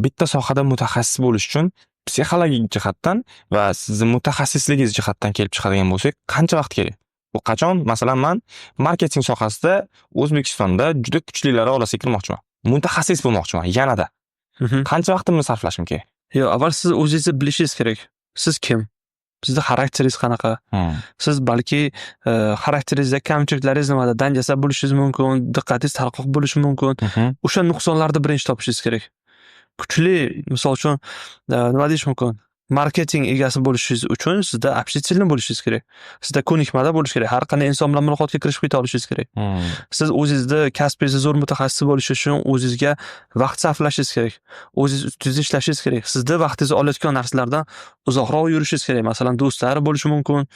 bitta sohada mutaxassis bo'lish uchun psixologik jihatdan va sizning mutaxassisligingiz jihatdan kelib chiqadigan bo'lsak, qancha vaqt kerak? Bu qachon? Masalan, men marketing sohasida O'zbekistonda juda kuchlilar orasiga kirmoqchiman. Mutaxassis bo'lmoqchiman yanada. Qancha vaqtimni sarflashim kerak? Yo'q, avval siz o'zingizni bilishingiz kerak. Siz kim? Sizning xarakteringiz qanaqa? Siz balki xarakteringizda kamchiliklaringiz nimada? Danjasa bo'lishingiz mumkin, diqqatingiz tarqoq bo'lishi mumkin. O'sha nuqsonlarni birinchi topishingiz kerak. Kuchli, misol uchun, nima deyish mumkin? Marketing egasi bo'lishingiz uchun sizda общительный bo'lishingiz kerak. Sizda ko'nikmada bo'lish kerak. Har qanday inson bilan muloqotga kirishib keta olishingiz kerak. Siz o'zingizda kasbingizda zo'r mutaxassis bo'lish uchun o'zingizga vaqt sarflashingiz kerak. O'zingiz ustingizda ishlashingiz kerak. Sizda vaqtingizni olayotgan narsalardan uzoqroq yurishingiz kerak. Masalan, do'stlar bo'lishi mumkin,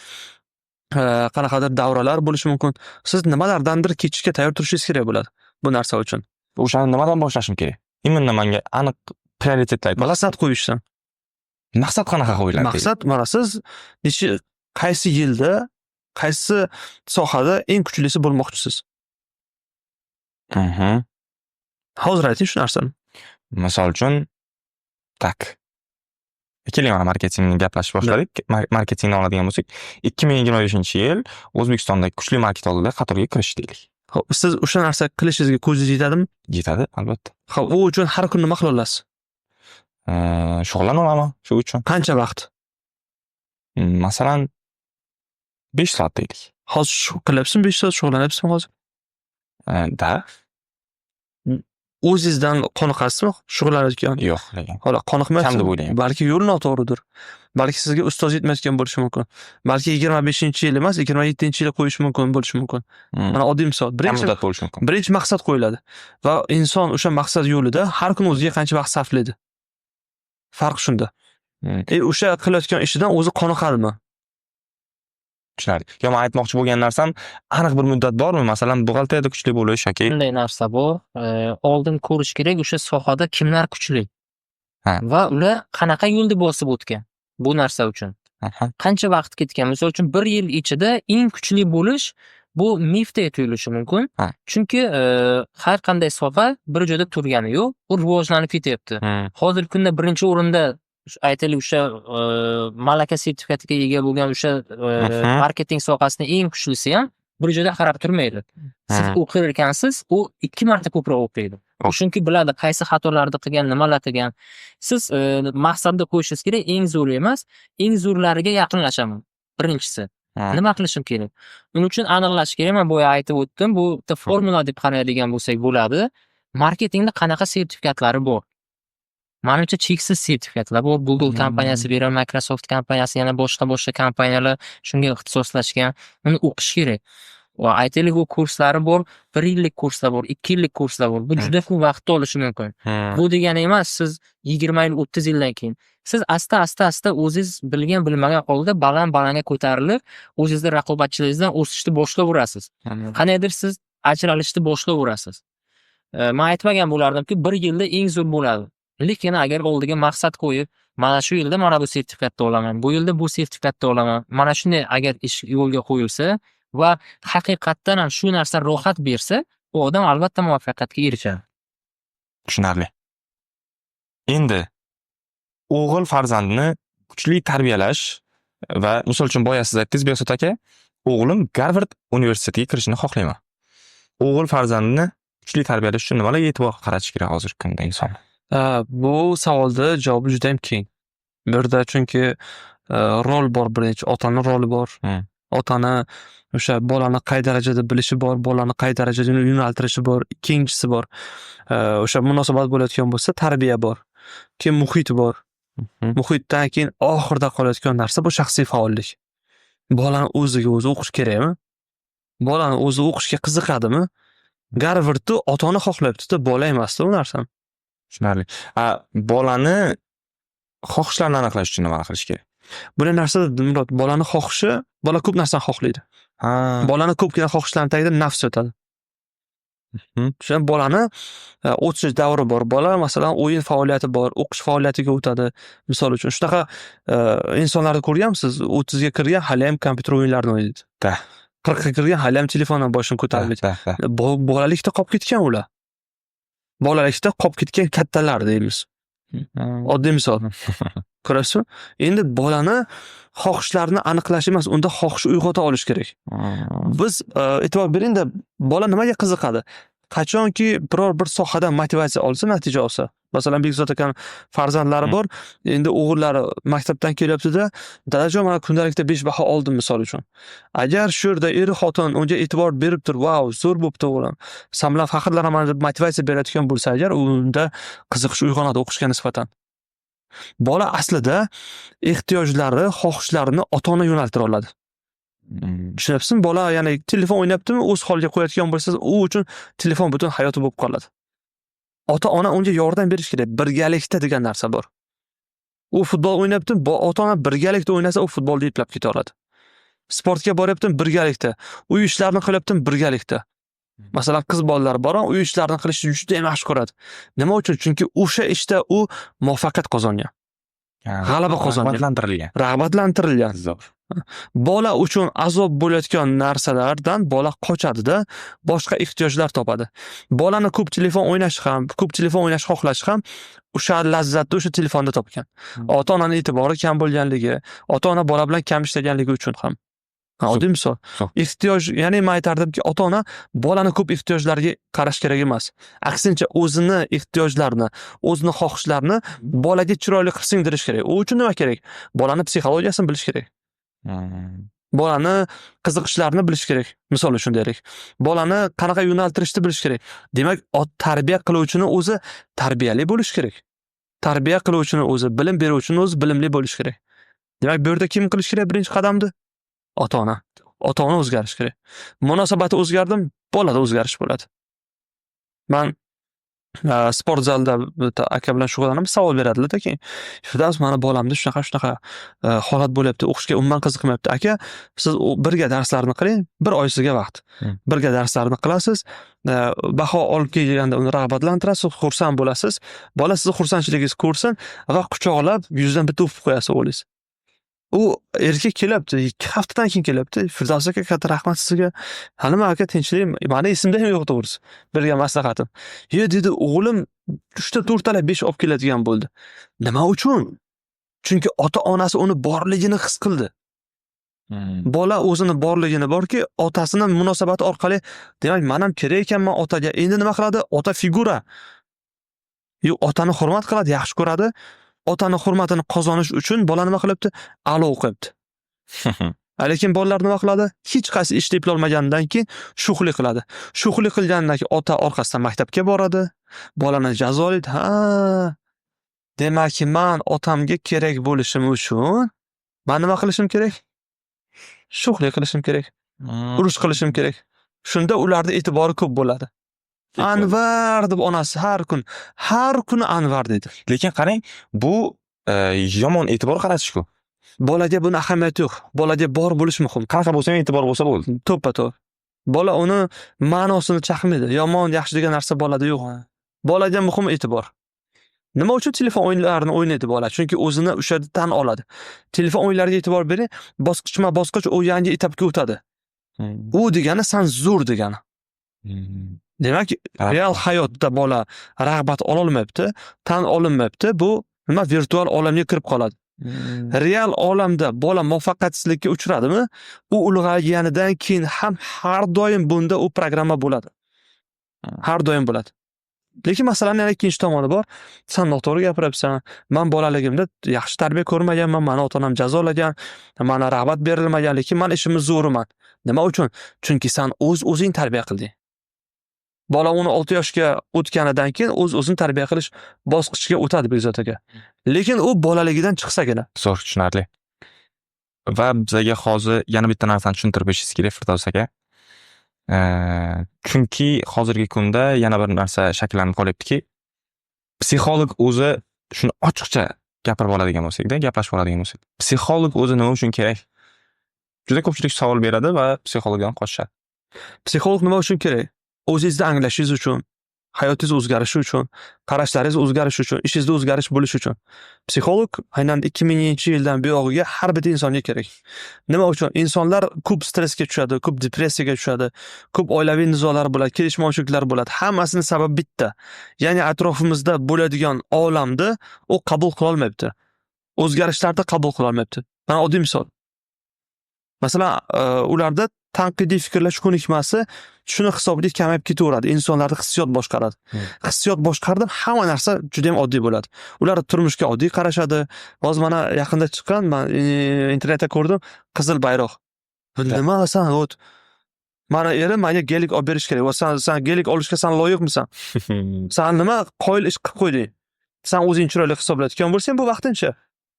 qanaqadir davralar bo'lishi mumkin. Siz nimalardandir kechishga tayyor turishingiz kerak bo'ladi bu narsa uchun. O'shani nimadan boshlashim kerak? Imminni menga aniq prioritetlar aytib. Maqsad qo'yishdan. Maqsad qanaqa qo'yiladi? Maqsad, mana siz qaysi yilda, qaysi sohada eng kuchlisi bo'lmoqchisiz? Hozir ayting shu narsani. Misol uchun, keling mana marketingni gaplashib boshladik. Marketingni oladigan bo'lsak, 2025-yil O'zbekistondagi kuchli market oldida qatorga kirish deylik. Xo'p, siz o'sha narsa qilishingizga ko'zingiz yetadimi? Yetadi, albatta. Xo'p, u uchun har kuni nima qila olasiz? Shug'ullanaman shu uchun. Qancha vaqt? Masalan, 5 soat deylik. Hozir shu qilyapsizmi? 5 soat shug'ullanyapsizmi hozir? Da? O'zingizdan qoniqasizmi shug'ullanayotgan? Yo'q, lekin. Xo'p, qoniqmayapsiz. Kam deb o'ylayman. Balki yo'l noto'g'ridir. Balki sizga ustoz yetmayotgan bo'lishi mumkin. Balki 25-yil emas, 27-yil qo'yish mumkin bo'lishi mumkin. Mana oddiy misol. Kam Birinchi muddat bo'lishi mumkin. birinchi maqsad qo'yiladi va inson o'sha maqsad yo'lida har kuni o'ziga qancha vaqt sarflaydi. Farq shunda. O'sha qilayotgan ishidan o'zi qoniqadimi? Tushunarli. Yo, men aytmoqchi bo'lgan narsam, aniq bir muddat bormi? Masalan, buxgalteriyada kuchli bo'lish yoki Bunday narsa bor. Oldin ko'rish kerak o'sha sohada kimlar kuchli Ha. va ular qanaqa yo'lda bosib o'tgan bu narsa uchun. Aha. Qancha vaqt ketgan. Misol uchun 1 yil ichida eng kuchli bo'lish bu mifdek tuyulishi mumkin. Ha. Chunki har qanday soha bir joyda turgani yo'q, u rivojlanib ketyapti. Hozirgi kunda birinchi o'rinda aytaylik o'sha malaka sertifikatiga ega bo'lgan o'sha marketing sohasining eng kuchlisi ham bir joyda qarab turmaydi. Siz o'qir ekansiz, u 2 marta ko'proq o'qiydi. Chunki biladi qaysi xatolarni qilgan, nimalar qilgan. Siz maqsadni qo'yishingiz kerak, eng zo'ri emas, eng zo'rlariga yaqinlashaman. Birinchisi. Nima qilishim kerak? Uning uchun aniqlash kerak. Men boya aytib o'tdim, bu formula deb qaraydigan bo'lsak bo'ladi. Marketingda qanaqa sertifikatlari bor? Menimcha cheksiz sertifikatlar bor. Google kompaniyasi beradi, Microsoft kompaniyasi, yana boshqa kompaniyalar shunga ixtisoslashgan. Uni o'qish kerak. Va aytaylik, u kurslari bor, 1 yillik kurslar bor, 2 yillik kurslar bor. Bu juda ko'p vaqt olishi mumkin. Bu degani emas, siz 20 yil, 30 yildan keyin siz asta o'zingiz bilgan bilmagan holda baland-balandga ko'tarilib, o'zingizning raqobatchilaringizdan o'sishni boshlaverasiz. Qanaydir siz ajralishni boshlaverasiz. Men aytmagan bo'lardimki, 1 yilda eng zo'r bo'ladi. Lekin agar oldiga maqsad qo'yib, mana shu yilda mana bu sertifikatni olaman, bu yilda bu sertifikatni olaman. Mana shunday agar ish yo'lga qo'yilsa va haqiqatdan ham shu narsa rohat bersa, u odam albatta muvaffaqiyatga erishadi. Tushunarli. Endi o'g'il farzandni kuchli tarbiyalash va misol uchun boya siz aytdingiz, Behzod aka, o'g'lim Garvard universitetiga kirishini xohlayman. O'g'il farzandni kuchli tarbiyalash uchun nimalarga e'tibor qaratish kerak hozirgi kunda inson? Bu savolda javobi juda ham keng. Bu yerda chunki rol bor, birinchi otani roli bor. Otani o'sha bolani qay darajada bilishi bor, bolani qay darajada yo'naltirishi bor. Ikkinchisi bor. O'sha munosabat bo'layotgan bo'lsa, tarbiya bor. Keyin muhit bor. Muhitdan keyin oxirida qolayotgan narsa bu shaxsiy faollik. Bolani o'ziga o'zi o'qish kerakmi? Bolani o'zi o'qishga qiziqadimi? Garvardni ota-ona xohlayapti-da, bola emas-da u narsa. Tushunarli. Bolani xohishlarini aniqlash uchun nima qilish kerak? Bunday narsa Murod, bolani xohishi, bola ko'p narsani xohlaydi. Bolani ko'pgina xohishlarini tagida nafs yotadi. O'sha bolani o'tish davri bor. Bola masalan o'yin faoliyati bor, o'qish faoliyatiga o'tadi. Misol uchun shunaqa insonlarni ko'rganmisiz? 30 ga kirgan hali ham kompyuter o'yinlarini o'ynaydi. 40 ga kirgan hali ham telefondan boshini ko'taradi. Bolalikda qolib ketgan ular. Bolalikda qolib ketgan kattalar deymiz. Oddiy misol. Ko'rasizmi? Endi bolani xohishlarini aniqlash emas, unda xohish uyg'ota olish kerak. Biz e'tibor bering-da, bola nimaga qiziqadi? Qachonki biror bir sohadan motivatsiya olsa, natija olsa. Masalan, Behzod akam farzandlari bor. Endi o'g'illari maktabdan kelyapti-da, dadajon, mana kundalikda 5 baho oldim misol uchun. Agar shu yerda xotin unga e'tibor berib turib, "Vau, zo'r bo'pti o'g'lim. Sen bilan faxrlanaman" deb motivatsiya beradigan bo'lsa, agar unda qiziqish uyg'onadi o'qishga nisbatan. Bola aslida ehtiyojlari, xohishlarini ota-ona yo'naltira oladi. Tushunyapsizmi? Bola ya'ni telefon o'ynayaptimi, o'z holiga qo'yadigan bo'lsa, u uchun telefon butun hayoti bo'lib qoladi. Ota-ona unga yordam berish kerak. Birgalikda degan narsa bor. U futbol o'ynayaptimi, ota-ona birgalikda o'ynasa, u futbolni eplab keta oladi. Sportga boryaptimi, birgalikda. Uy ishlarini qilyaptimi, birgalikda. Masalan, qiz bolalar bor, uy ishlarini qilishni juda ham yaxshi ko'radi. Nima uchun? Chunki o'sha ishda u muvaffaqiyat qozongan. G'alaba qozongan. Rag'batlantirilgan. Bola uchun azob bo'layotgan narsalardan bola qochadi-da, boshqa ehtiyojlar topadi. Bolani ko'p telefon o'ynash xohlashi ham o'sha lazzatni o'sha telefonda topgan. Ota-onaning e'tibori kam bo'lganligi, ota-ona bola bilan kam ishlaganligi uchun ham. Oddiy misol. Ehtiyoj, ya'ni men aytardimki, ota-ona bolani ko'p ehtiyojlariga qarash kerak emas. Aksincha, o'zini ehtiyojlarini, o'zini xohishlarini bolaga chiroyli qilsingdirish kerak. U uchun nima kerak? Bolani psixologiyasini bilish kerak. Bolani qiziqishlarini bilish kerak. Misol uchun deylik. Bolani qanaqa yo'naltirishni bilish kerak. Demak, tarbiya qiluvchini o'zi tarbiyali bo'lish kerak. Tarbiya qiluvchini o'zi, bilim beruvchini o'zi bilimli bo'lish kerak. Demak, bu yerda kim qilish kerak birinchi qadamni? Ota-ona. Ota-ona o'zgarish kerak. Munosabati o'zgardimi, bolada o'zgarish bo'ladi. Men sport zalda bitta aka bilan shug'ullanib savol beradilar-da keyin. Firdavs, mani bolamda shunaqa holat bo'lyapti, o'qishga umuman qiziqmayapti. Aka, siz birga darslarni qiling, bir oy sizga vaqt. Birga darslarni qilasiz, baho olib kelganda uni rag'batlantirasiz, xursand bo'lasiz. Bola sizni xursandchiligingizni ko'rsin va quchoqlab yuzdan bitta o'pib qo'yasiz o'g'lingiz. U erkak kelyapti, 2 haftadan keyin kelyapti. Firdavs aka, katta rahmat sizga. Ha nima aka, tinchlik? Mani esimda ham yo'q to'g'risi. Bergan maslahatim. Yo dedi, o'g'lim 3 ta 4 talab 5 olib keladigan bo'ldi. Nima uchun? Chunki ota-onasi uni borligini his qildi. Bola o'zini borligini borki, otasini munosabati orqali, demak, men ham kerak ekanman otaga. Endi nima qiladi? Ota figura. Otani hurmat qiladi, yaxshi ko'radi. Otani hurmatini qozonish uchun bola nima qilibdi? A'lo o'qibdi. Lekin bolalar nima qiladi? Hech qaysi ishni eplolmaganidan keyin shuhlik qiladi. Shuhlik qilganidan keyin ota orqasidan maktabga boradi, bolani jazolaydi. Ha. Demak, men otamga kerak bo'lishim uchun men nima qilishim kerak? Shuhlik qilishim kerak. Urush qilishim kerak. Shunda ularda e'tibori ko'p bo'ladi. Anvar deb onasi har kuni Anvar dedi. Lekin qarang, bu yomon e'tibor qaratish-ku. Bolaga buni ahamiyati yo'q. Bolaga bor bo'lish muhim. Qanaqa bo'lsa ham e'tibor bo'lsa bo'ldi. To'ppa-to'g'ri. Bola uni ma'nosini chaqmaydi. Yomon, yaxshi degan narsa bolada yo'q. Bolaga muhim e'tibor. Nima uchun telefon o'yinlarini o'ynaydi bola? Chunki o'zini o'sha yerda tan oladi. Telefon o'yinlariga e'tibor bering, bosqichma-bosqich u yangi etapga o'tadi. U degani sen zo'r degani. Demak, real hayotda bola rag'bat ololmayapti, tan olinmayapti, bu nima virtual olamga kirib qoladi. Real olamda bola muvaffaqiyatsizlikka uchradimi, u ulg'ayganidan keyin ham har doim bunda u programma bo'ladi. Har doim bo'ladi. Lekin masalaning yana ikkinchi tomoni bor. Sen noto'g'ri gapiryapsan. Men bolaligimda yaxshi tarbiya ko'rmaganman, meni ota-onam jazolagan, meni rag'bat berilmagan, lekin men ishimni zo'riman. Nima uchun? Chunki sen o'zing tarbiya qilding. Bola 16 yoshga o'tganidan keyin o'zini tarbiya qilish bosqichiga o'tadi Bekzod aka. Lekin u bolaligidan chiqsagina. Zo'r, tushunarli. Va bizga hozir yana bitta narsani tushuntirib berishingiz kerak, Firdavs aka. Chunki hozirgi kunda yana bir narsa shakllanib qolyaptiki, psixolog o'zi shuni ochiqcha gapirib oladigan bo'lsak-da, gaplashib oladigan bo'lsak. Psixolog o'zi nima uchun kerak? Juda ko'pchilik savol beradi va psixologdan qochishadi. Psixolog nima uchun kerak? O'zingizni anglashingiz uchun, hayotingiz o'zgarishi uchun, qarashlaringiz o'zgarishi uchun, ishingizda o'zgarish bo'lishi uchun. Psixolog aynan 2000-yildan buyog'iga har bir insonga kerak. Nima uchun? Insonlar ko'p stressga tushadi, ko'p depressiyaga tushadi, ko'p oilaviy nizolar bo'ladi, kelishmovchiliklar bo'ladi. Hammasining sababi bitta. Ya'ni atrofimizda bo'ladigan olamni u qabul qila olmayapti. O'zgarishlarni qabul qila olmayapti. Mana oddiy misol. Masalan, ularda tanqidiy fikrlash ko'nikmasi shuni hisobiga kamayib ketaveradi. Insonlarda hissiyot boshqaradi. Hissiyot boshqardi, hamma narsa juda ham oddiy bo'ladi. Ular turmushga oddiy qarashadi. Hozir mana yaqinda chiqqan, men internetda ko'rdim, qizil bayroq. Nima san o't? Mana erim menga gelik olib berish kerak. Va sen gelik olishga sen loyiqmisan? Sen nima qoyil ish qilib qo'yding? Sen o'zing chiroyli hisoblayotgan bo'lsang, bu vaqtincha.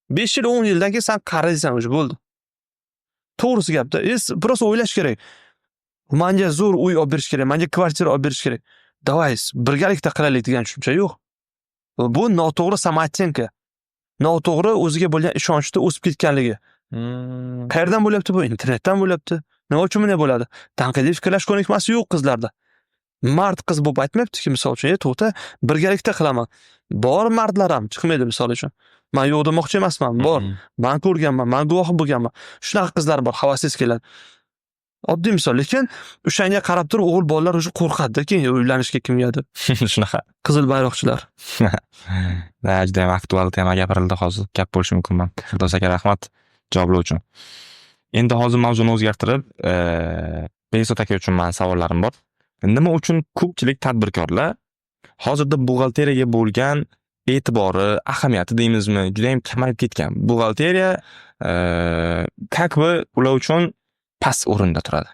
5 yil, 10 yildan keyin sen qaraysan, o'sha bo'ldi. To'g'risi gapda. Biroz o'ylash kerak. Menga zo'r uy olib berish kerak, menga kvartira olib berish kerak. Davay, birgalikda qilaylik degan tushuncha yo'q. Bu noto'g'ri samotenka. Noto'g'ri o'ziga bo'lgan ishonchda o'sib ketganligi. Qayerdan bo'lyapti bu? Internetdan bo'lyapti. Nima uchun bunday bo'ladi? Tanqidiy fikrlash ko'nikmasi yo'q qizlarda. Mard qiz bo'lib aytmayaptiki, misol uchun, to'g'ri, birgalikda qilaman. Bor mardlar ham chiqmaydi misol uchun. Men yo'q demoqchi emasman, bor. Men ko'rganman, men guvohi bo'lganman. Shunaqa qizlar bor, havasiz keladi. Oddiy misol, lekin o'shanga qarab turib o'g'il bolalar o'sha qo'rqadi keyin uylanishga kimgadir. Shunaqa. Qizil bayroqchilar. Juda ham aktual tema gapirildi hozir. Gap bo'lishi mumkinman. Firdavs aka, rahmat javoblar uchun. Endi hozir mavzuni o'zgartirib, Bekzod aka uchun men savollarim bor. Nima uchun ko'pchilik tadbirkorlar hozirda buxgalteriyaga bo'lgan e'tibori, ahamiyati deymizmi, juda ham kamayib ketgan. Buxgalteriya как бы ular uchun past o'rinda turadi?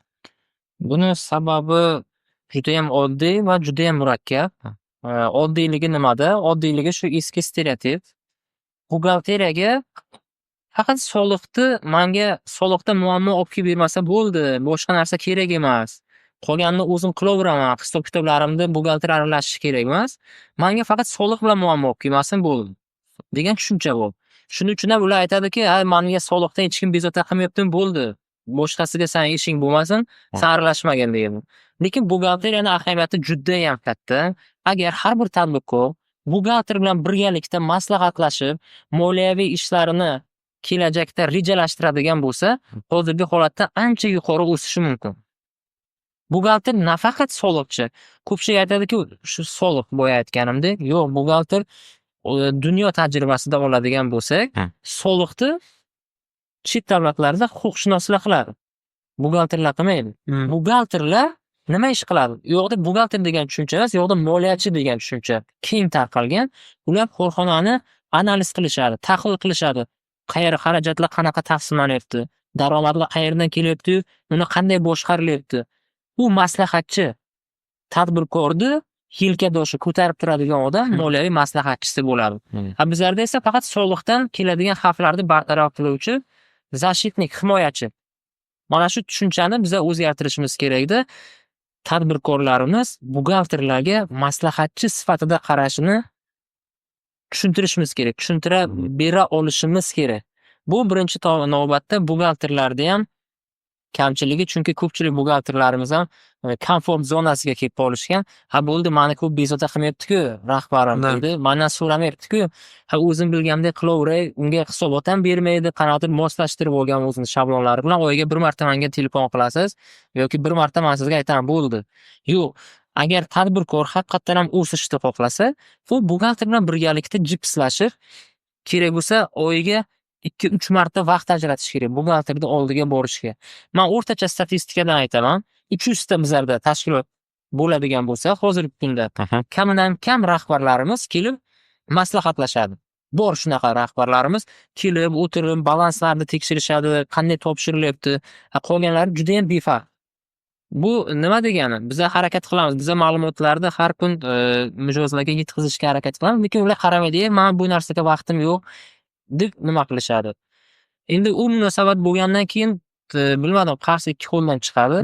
Buni sababi judayam oddiy va judayam murakkab. Oddiyligi nimada? Oddiyligi shu eski stereotip. Buxgalteriyaga faqat manga soliqda muammo olib kelib bermasa bo'ldi. Boshqa narsa kerak emas. Qolganini o'zim qilaveraman. Hisob-kitoblarimda buxgalter aralashishi kerak emas. Manga faqat soliq bilan muammo olib kelmasin bo'ldi, degan tushuncha bu. Shuning uchun ham ular aytadiki, menga soliqdan hech kim bezovta qilmayaptimi bo'ldi. Boshqasiga san ishing bo'lmasin, san aralashmagin degan. Lekin buxgalteriyani ahamiyati judayam katta. Agar har bir tadbirkor buxgalter bilan birgalikda maslahatlashib, moliyaviy ishlarini kelajakda rejalashtiradigan bo'lsa, hozirgi holatdan ancha yuqori o'sishi mumkin. Buxgalter nafaqat soliqchi. Ko'pchilik aytadiki, shu soliq boya aytganimdek, yo'q, buxgalter dunyo tajribasida oladigan bo'lsak, soliqni chet davlatlarda huquqshunoslar qiladi. Buxgalterlar qilmaydi. Buxgalterlar nima ish qiladi? U yoqda buxgalter degan tushuncha emas, u yoqda moliyachi degan tushuncha keng tarqalgan. Ular korxonani analiz qilishadi, tahlil qilishadi. Qayerga xarajatlar qanaqa taqsimlanyapti, daromadlar qayerdan kelyapti, uni qanday boshqarilyapti. U maslahatchi, tadbirkorni yelkadoshi ko'tarib turadigan odam moliyaviy maslahatchisi bo'ladi. Bizlarda esa faqat soliqdan keladigan xavflarni bartaraf qiluvchi zashitnik, himoyachi. Mana shu tushunchani biz o'zgartirishimiz kerakda. Tadbirkorlarimiz buxgalterlarga maslahatchi sifatida qarashini tushuntirishimiz kerak, tushuntira bera olishimiz kerak. Bu birinchi navbatda buxgalterlarda ham kamchiligi, chunki ko'pchilik buxgalterlarimiz ham komfort zonasiga kelib qolishgan. Bo'ldi, meni ko'p bezovta qilmayapti-ku, rahbarim dedi. Mendan so'ramayapti-ku. O'zim bilgandek qilaveray, unga hisobot ham bermaydi, qanaqadir moslashtirib olgan o'zini shablonlari bilan oyiga bir marta menga telefon qilasiz yoki bir marta men sizga aytaman, bo'ldi. Yo'q, agar tadbirkor haqiqatan ham o'sishni xohlasa, bu buxgalter bilan birgalikda jipslashib, kerak bo'lsa oyiga 2-3 marta vaqt ajratish kerak buxgalterning oldiga borishga. Men o'rtacha statistikadan aytaman, 300 ta bizlarda tashkilot bo'ladigan bo'lsa, hozirgi kunda kamidan kam rahbarlarimiz kelib maslahatlashadi. Bor shunaqa rahbarlarimiz kelib, o'tirib, balanslarni tekshirishadi, qanday topshirilyapti. Qolganlari juda ham befarq. Bu nima degani? Biz harakat qilamiz. Biz ma'lumotlarni har kun mijozlarga yetkazishga harakat qilamiz, lekin ular qaramaydi, "Men bu narsaga vaqtim yo'q" deb nima qilishadi. Endi u munosabat bo'lgandan keyin bilmadim, qarshi ikki qo'ldan chiqadi.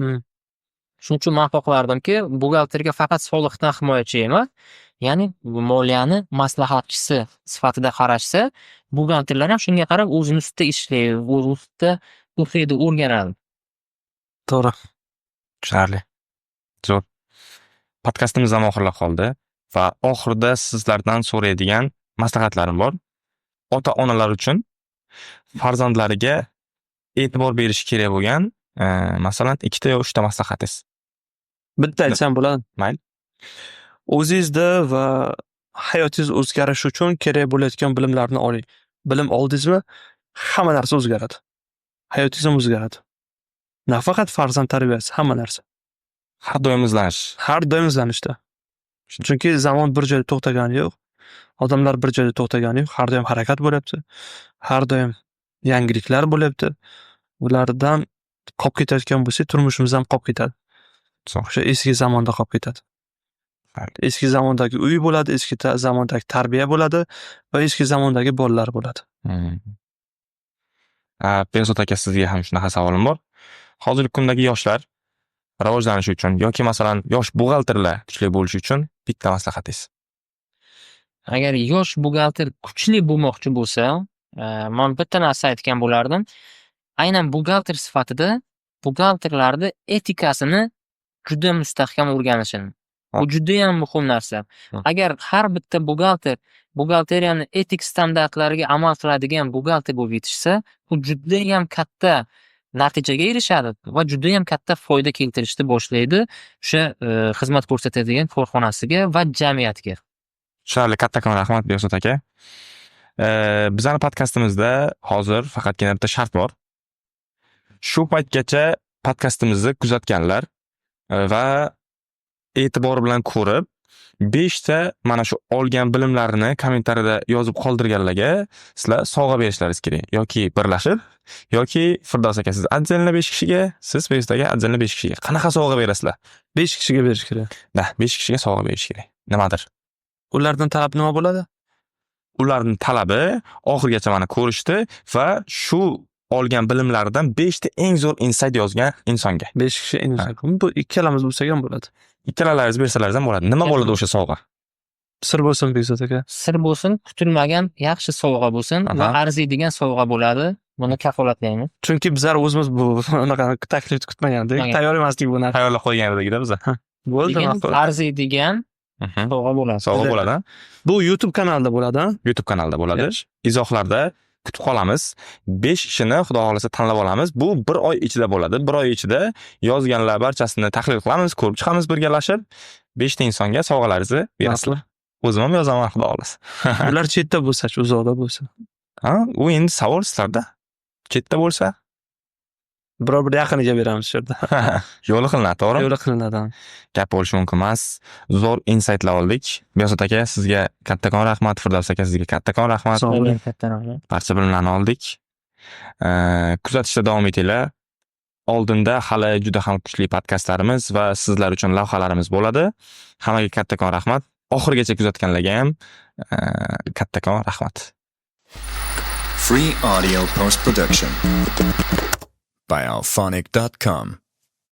Shuning uchun men xohlardimki, buxgalterga faqat soliqdan himoyachi emas, ya'ni moliyani maslahatchisi sifatida qarashsa, buxgalterlar ham shunga qarab o'zini ustida ishlaydi, o'z ustida o'qiydi, o'rganadi. To'g'ri. Tushunarli. Zo'r. Podkastimiz ham oxirlab qoldi va oxirida sizlardan so'raydigan maslahatlarim bor. Ota-onalar uchun farzandlariga e'tibor berish kerak bo'lgan, masalan, 2 ta yo 3 ta maslahatingiz. Bitta aytsam bo'ladi. Mayli. O'zingizda va hayotingiz o'zgarishi uchun kerak bo'layotgan bilimlarni oling. Bilim oldingizmi, hamma narsa o'zgaradi. Hayotingiz ham o'zgaradi. Nafaqat farzand tarbiyasi, hamma narsa. Har doim izlanish. Har doim izlanishda. Chunki zamon bir joyda to'xtagani yo'q. Odamlar bir joyda to'xtagani yo'q. Har doim harakat bo'lyapti. Har doim yangiliklar bo'lyapti. Ulardan qolib ketayotgan bo'lsak, turmushimiz ham qolib ketadi. O'sha eski zamonda qolib ketadi. Eski zamondagi uy bo'ladi, eski zamondagi tarbiya bo'ladi va eski zamondagi bolalar bo'ladi. Behzod aka, sizga ham shunaqa savolim bor. Hozirgi kundagi yoshlar rivojlanishi uchun yoki masalan yosh buxgalterlar kuchli bo'lishi uchun bitta maslahatingiz. Agar yosh buxgalter kuchli bo'lmoqchi bo'lsa, men bitta narsa aytgan bo'lardim. Aynan buxgalter sifatida buxgalterlarni etikasini juda mustahkam o'rganishini. Bu juda ham muhim narsa. Agar har bitta buxgalter buxgalteriyani etik standartlariga amal qiladigan buxgalter bo'lib yetishsa, bu juda ham katta natijaga erishadi va juda ham katta foyda keltirishni boshlaydi o'sha xizmat ko'rsatadigan korxonasiga va jamiyatga. Tushunarli, kattakon rahmat Behzod aka. Bizning podkastimizda hozir faqatgina bitta shart bor. Shu paytgacha podkastimizni kuzatganlar va e'tibor bilan ko'rib, 5 ta mana shu olgan bilimlarini kommentariyada yozib qoldirganlarga sizlar sovg'a berishlaringiz kerak. Yoki birlashib, yoki Firdaus aka siz отдельно 5 kishiga, siz Feyyuz aka отдельно 5 kishiga. Qanaqa sovg'a berasizlar? 5 kishiga berish kerak. 5 kishiga sovg'a berish kerak. Nimadir? Ulardan talab nima bo'ladi? Ularning talabi oxirigacha mana ko'rishdi va shu olgan bilimlaridan 5 ta eng zo'r insight yozgan insonga. 5 kishi eng bu ikkalamiz bo'lsak ham bo'ladi. Ikkalalaringiz bersalaringiz ham bo'ladi. Nima bo'ladi o'sha sovg'a? Sir bo'lsin Bekzod aka. Sir bo'lsin, kutilmagan yaxshi sovg'a bo'lsin va Aha. arziydigan sovg'a bo'ladi. Buni kafolatlaymiz. Chunki bizlar o'zimiz bu unaqa taklif kutmagandik. Kutmagan. Tayyor emasdik bu narsa. Tayyorlab qo'ygan edikda biz. Bo'ldi, Degan ma'qul. arziydigan sovg'a bo'ladi. Sovg'a bo'ladi. Bu YouTube kanalida bo'ladi, ha? YouTube kanalida bo'ladi. Izohlarda kutib qolamiz. 5 kishini xudo xolasa tanlab olamiz. Bu 1 oy ichida bo'ladi. 1 oy ichida yozganlar barchasini tahlil qilamiz, ko'rib chiqamiz birgalashib. 5 ta insonga sovg'alaringizni berasizlar. O'zim ham yozaman xudo xolasa. Ular chetda bo'lsa-chi, uzoqda bo'lsa. Ha, u endi savol sizlarda. Chetda bo'lsa, Biror bir yaqiniga beramiz shu yerda. yo'li qilinadi, to'g'rimi? Yo'li qilinadi. Gap bo'lishi mumkin emas. Zo'r insightlar oldik. Beyozod aka sizga kattakon rahmat, Firdaus aka sizga kattakon rahmat. Sog' bo'ling. Katta rahmat. Barcha bilimlarni oldik. Kuzatishda davom etinglar. Oldinda hali juda ham kuchli podkastlarimiz va sizlar uchun lavhalarimiz bo'ladi. Hammaga kattakon rahmat. Oxirigacha kuzatganlarga ham kattakon rahmat. Free audio post production by alphonic.com.